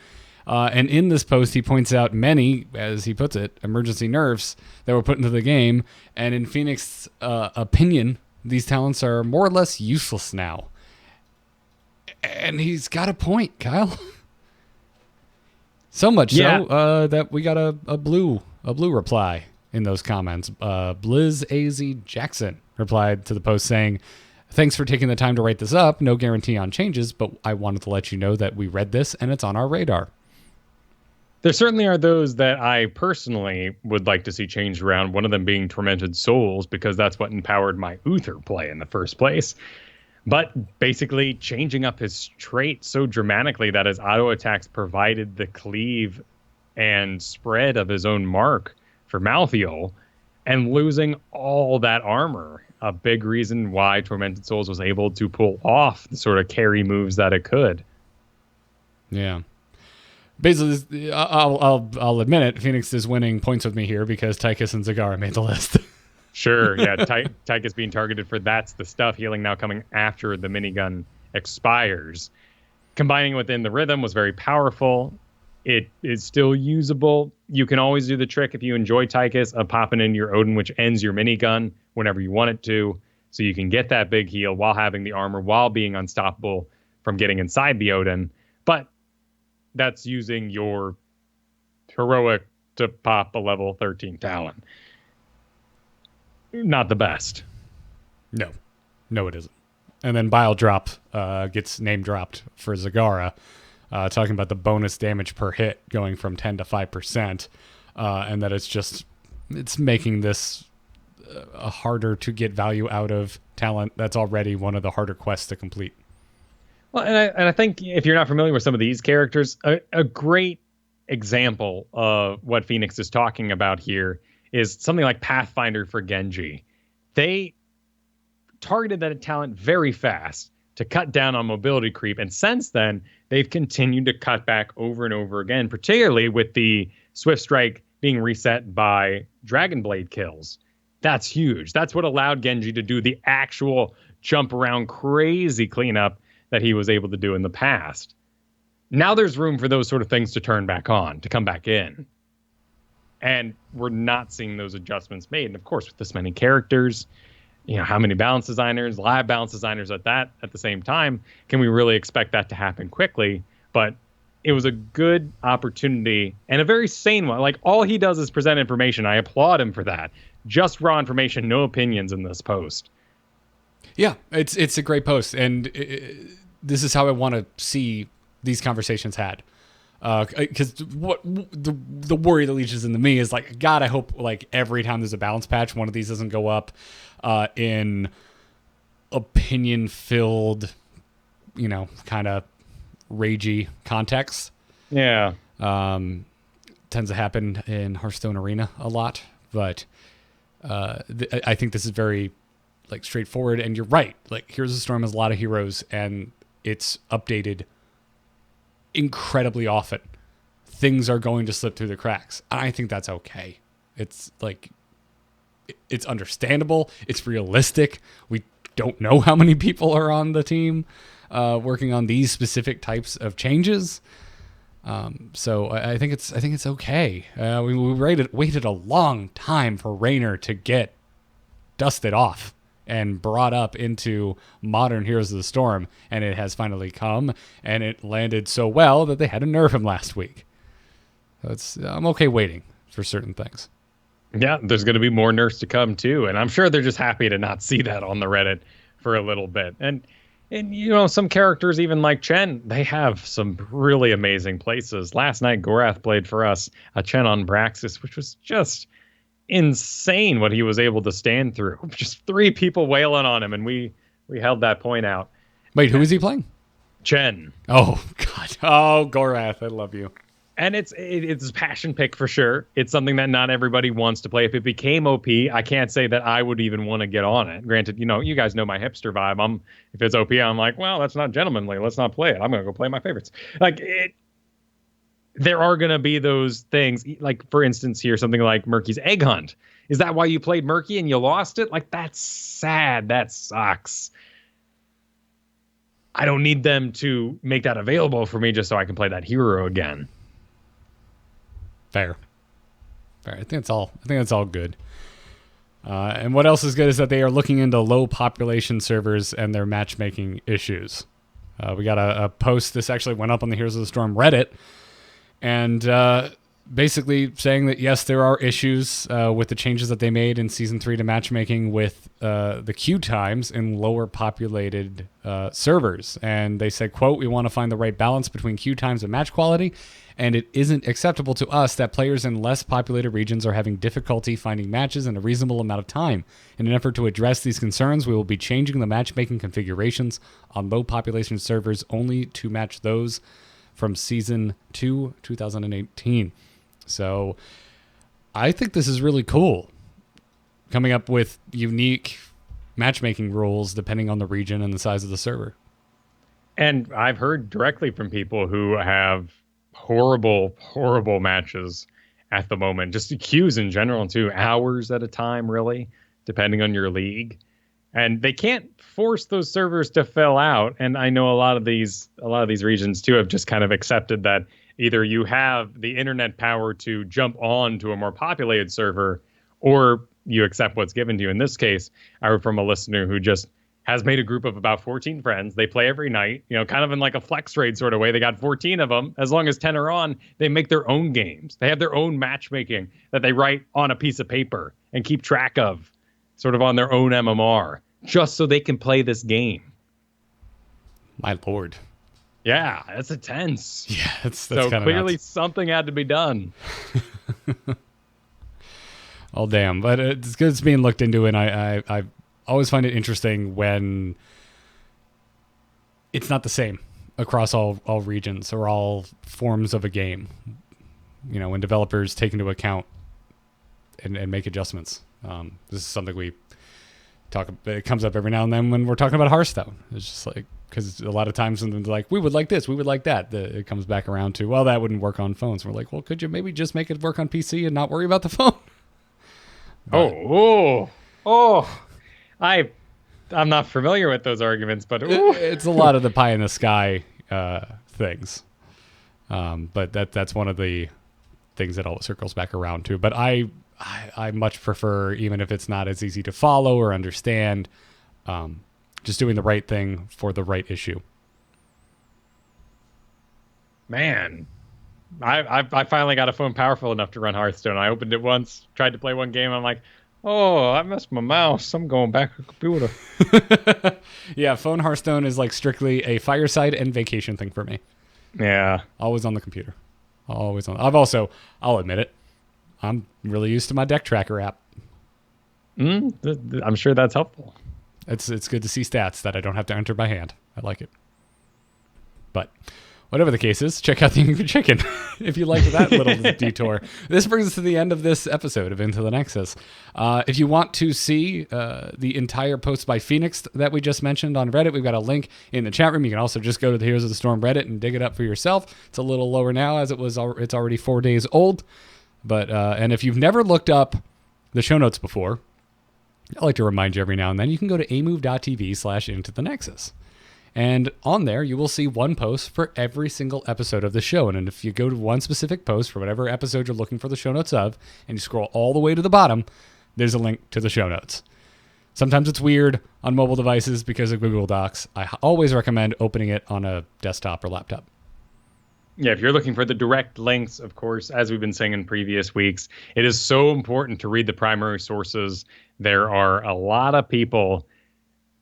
And in this post, he points out many, as he puts it, emergency nerfs that were put into the game. And in Phoenix's opinion, these talents are more or less useless now. And he's got a point, Kyle. So much so that we got a blue reply in those comments. Blizz AZ Jackson replied to the post saying, "Thanks for taking the time to write this up. No guarantee on changes, but I wanted to let you know that we read this and it's on our radar." There certainly are those that I personally would like to see changed around, one of them being Tormented Souls, because that's what empowered my Uther play in the first place. but basically changing up his trait so dramatically that his auto attacks provided the cleave and spread of his own mark for Malthael, and losing all that armor. A big reason why Tormented Souls was able to pull off the sort of carry moves that it could. Yeah. Basically, I'll admit it, Phoenix is winning points with me here because Tychus and Zagara made the list. Sure, yeah, Tychus being targeted for that's the stuff. Healing now coming after the minigun expires. Combining within the rhythm was very powerful. It is still usable. You can always do the trick if you enjoy Tychus of popping in your Odin, which ends your minigun whenever you want it to. So you can get that big heal while having the armor, while being unstoppable from getting inside the Odin. But that's using your heroic to pop a level 13 Talon. Not the best. No, it isn't. And then Bile Drop gets name dropped for Zagara, talking about the bonus damage per hit going from 10 to 5%, and that it's making this a harder to get value out of talent that's already one of the harder quests to complete. Well, and I think if you're not familiar with some of these characters, a great example of what Phoenix is talking about here is something like Pathfinder for Genji. They targeted that talent very fast to cut down on mobility creep, and since then, they've continued to cut back over and over again, particularly with the Swift Strike being reset by Dragon Blade kills. That's huge. That's what allowed Genji to do the actual jump around crazy cleanup that he was able to do in the past. Now there's room for those sort of things to turn back on, to come back in. And we're not seeing those adjustments made. And of course, with this many characters, how many balance designers, live balance designers at the same time, can we really expect that to happen quickly? But it was a good opportunity and a very sane one. Like, all he does is present information. I applaud him for that. Just raw information, no opinions in this post. Yeah, it's a great post, and this is how I want to see these conversations had. Because what the worry that leaches into me is like, God, I hope like every time there's a balance patch, one of these doesn't go up in opinion-filled, kind of ragey context. Yeah, tends to happen in Hearthstone Arena a lot, but I think this is very like straightforward. And you're right. Like, Heroes of the Storm has a lot of heroes, and it's updated incredibly often. Things are going to slip through the cracks. I think that's okay. It's like, it's understandable. It's realistic. We don't know how many people are on the team working on these specific types of changes. So I think it's okay. We waited a long time for Raynor to get dusted off and brought up into modern Heroes of the Storm, and it has finally come, and it landed so well that they had to nerf him last week. So I'm okay waiting for certain things. Yeah, there's going to be more nerfs to come too, and I'm sure they're just happy to not see that on the Reddit for a little bit. And some characters, even like Chen, they have some really amazing places. Last night, Gorath played for us a Chen on Braxis, which was just insane what he was able to stand through. Just 3 people wailing on him, and we held that point out. Wait, who is he playing? Chen. Oh, God. Oh, Gorath, I love you. And it's a passion pick for sure. It's something that not everybody wants to play. If it became OP, I can't say that I would even want to get on it. Granted, you guys know my hipster vibe. If it's OP, I'm like, well, that's not gentlemanly. Let's not play it. I'm going to go play my favorites. Like, there are going to be those things. Like, for instance, here, something like Murky's Egg Hunt. Is that why you played Murky and you lost it? Like, that's sad. That sucks. I don't need them to make that available for me just so I can play that hero again. Fair. I think that's all good. And what else is good is that they are looking into low population servers and their matchmaking issues. We got a post. This actually went up on the Heroes of the Storm Reddit, and basically saying that, yes, there are issues with the changes that they made in Season 3 to matchmaking with the queue times in lower populated servers. And they said, quote, "We want to find the right balance between queue times and match quality, and it isn't acceptable to us that players in less populated regions are having difficulty finding matches in a reasonable amount of time. In an effort to address these concerns, we will be changing the matchmaking configurations on low population servers only to match those from Season 2, 2018. So I think this is really cool. Coming up with unique matchmaking rules depending on the region and the size of the server. And I've heard directly from people who have horrible, horrible matches at the moment. Just the queues in general, too. Hours at a time, really, depending on your league. And they can't force those servers to fill out. And I know a lot of these regions, too, have just kind of accepted that either you have the internet power to jump on to a more populated server, or you accept what's given to you. In this case, I heard from a listener who just has made a group of about 14 friends. They play every night, kind of in like a flex raid sort of way. They got 14 of them. As long as 10 are on, they make their own games. They have their own matchmaking that they write on a piece of paper and keep track of, sort of on their own MMR, just so they can play this game. My lord. Yeah, that's intense. Yeah, that's so clearly nuts. Something had to be done. Oh, damn. But it's good it's being looked into, and I always find it interesting when it's not the same across all regions or all forms of a game. When developers take into account and make adjustments. This is something we talk. It comes up every now and then when we're talking about Hearthstone. It's just like, because a lot of times when they're like, we would like this, we would like that, it comes back around to, well, that wouldn't work on phones. We're like, well, could you maybe just make it work on PC and not worry about the phone? I'm not familiar with those arguments, but it's a lot of the pie in the sky things. But that's one of the things that always circles back around to. But I much prefer, even if it's not as easy to follow or understand, just doing the right thing for the right issue. Man, I finally got a phone powerful enough to run Hearthstone. I opened it once, tried to play one game. I'm like, oh, I missed my mouse. I'm going back to the computer. Yeah, phone Hearthstone is like strictly a fireside and vacation thing for me. Yeah. Always on the computer. Always on. I'll admit it, I'm really used to my deck tracker app. I'm sure that's helpful. It's good to see stats that I don't have to enter by hand. I like it. But whatever the case is, check out the Angry Chicken if you like that little detour. This brings us to the end of this episode of Into the Nexus. If you want to see the entire post by Phoenix that we just mentioned on Reddit, we've got a link in the chat room. You can also just go to the Heroes of the Storm Reddit and dig it up for yourself. It's a little lower now as it's already 4 days old. But and if you've never looked up the show notes before, I like to remind you every now and then, you can go to amove.tv/Into the Nexus. And on there, you will see one post for every single episode of the show. And if you go to one specific post for whatever episode you're looking for the show notes of, and you scroll all the way to the bottom, there's a link to the show notes. Sometimes it's weird on mobile devices because of Google Docs. I always recommend opening it on a desktop or laptop. Yeah, if you're looking for the direct links, of course, as we've been saying in previous weeks, it is so important to read the primary sources. There are a lot of people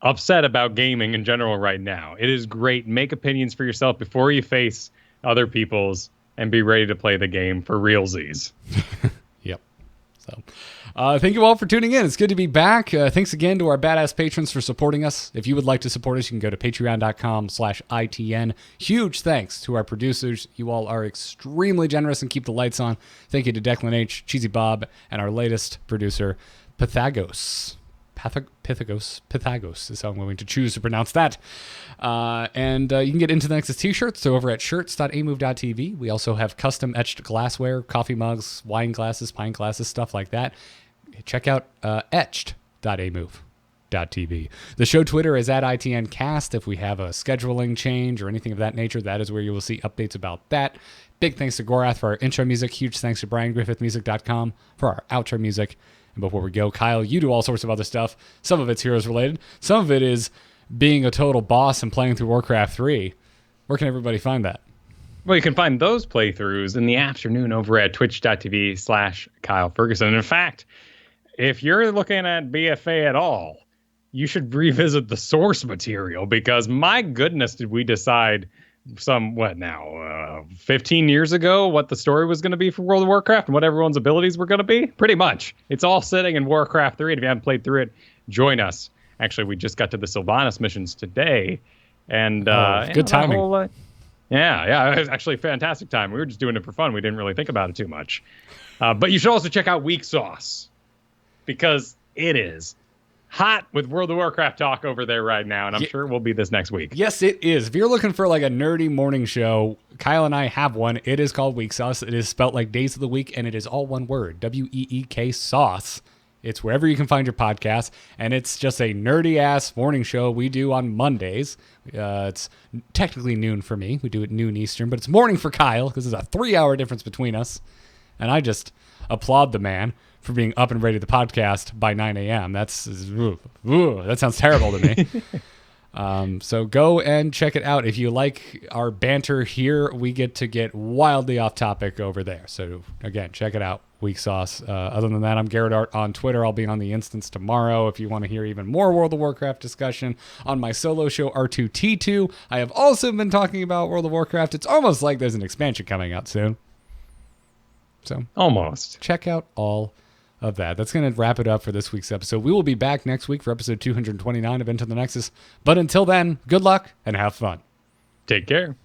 upset about gaming in general right now. It is great. Make opinions for yourself before you face other people's, and be ready to play the game for realsies. Yep. So thank you all for tuning in. It's good to be back. Thanks again to our badass patrons for supporting us. If you would like to support us, you can go to patreon.com/ITN. Huge thanks to our producers. You all are extremely generous and keep the lights on. Thank you to Declan H, Cheesy Bob, and our latest producer, Pythagos. Pythagos is how I'm going to choose to pronounce that. And you can get Into the Nexus t-shirts. So over at shirts.amove.tv. We also have custom etched glassware, coffee mugs, wine glasses, pint glasses, stuff like that. Check out etched.amove.tv. The show Twitter is at ITNcast. If we have a scheduling change or anything of that nature, that is where you will see updates about that. Big thanks to Gorath for our intro music. Huge thanks to BrianGriffithMusic.com for our outro music. And before we go, Kyle, you do all sorts of other stuff. Some of it's Heroes related. Some of it is being a total boss and playing through Warcraft 3. Where can everybody find that? Well, you can find those playthroughs in the afternoon over at twitch.tv/Kyle Fergusson. And in fact, if you're looking at BFA at all, you should revisit the source material because my goodness, did we decide 15 years ago what the story was going to be for World of Warcraft and what everyone's abilities were going to be? Pretty much. It's all sitting in Warcraft 3. And if you haven't played through it, join us. Actually, we just got to the Sylvanas missions today. And good timing. Yeah, it was actually a fantastic time. We were just doing it for fun. We didn't really think about it too much. But you should also check out Weak Sauce because it is hot with World of Warcraft talk over there right now, and I'm sure it will be this next week. Yes, it is. If you're looking for like a nerdy morning show, Kyle and I have one. It is called Weak Sauce. It is spelt like days of the week, and it is all one word, WEEK sauce. It's wherever you can find your podcast, and it's just a nerdy-ass morning show we do on Mondays. It's technically noon for me. We do it noon Eastern, but it's morning for Kyle because there's a 3-hour difference between us. And I just applaud the man for being up and ready to podcast by 9 a.m. That sounds terrible to me. So go and check it out. If you like our banter here, we get wildly off topic over there. So again, check it out. Weak Sauce. Other than that, I'm Garrett Art on Twitter. I'll be on the instance tomorrow if you want to hear even more World of Warcraft discussion on my solo show R2T2. I have also been talking about World of Warcraft. It's almost like there's an expansion coming out soon. So almost check out all of that. That's going to wrap it up for this week's episode. We will be back next week for episode 229 of Into the Nexus. But until then, good luck and have fun. Take care.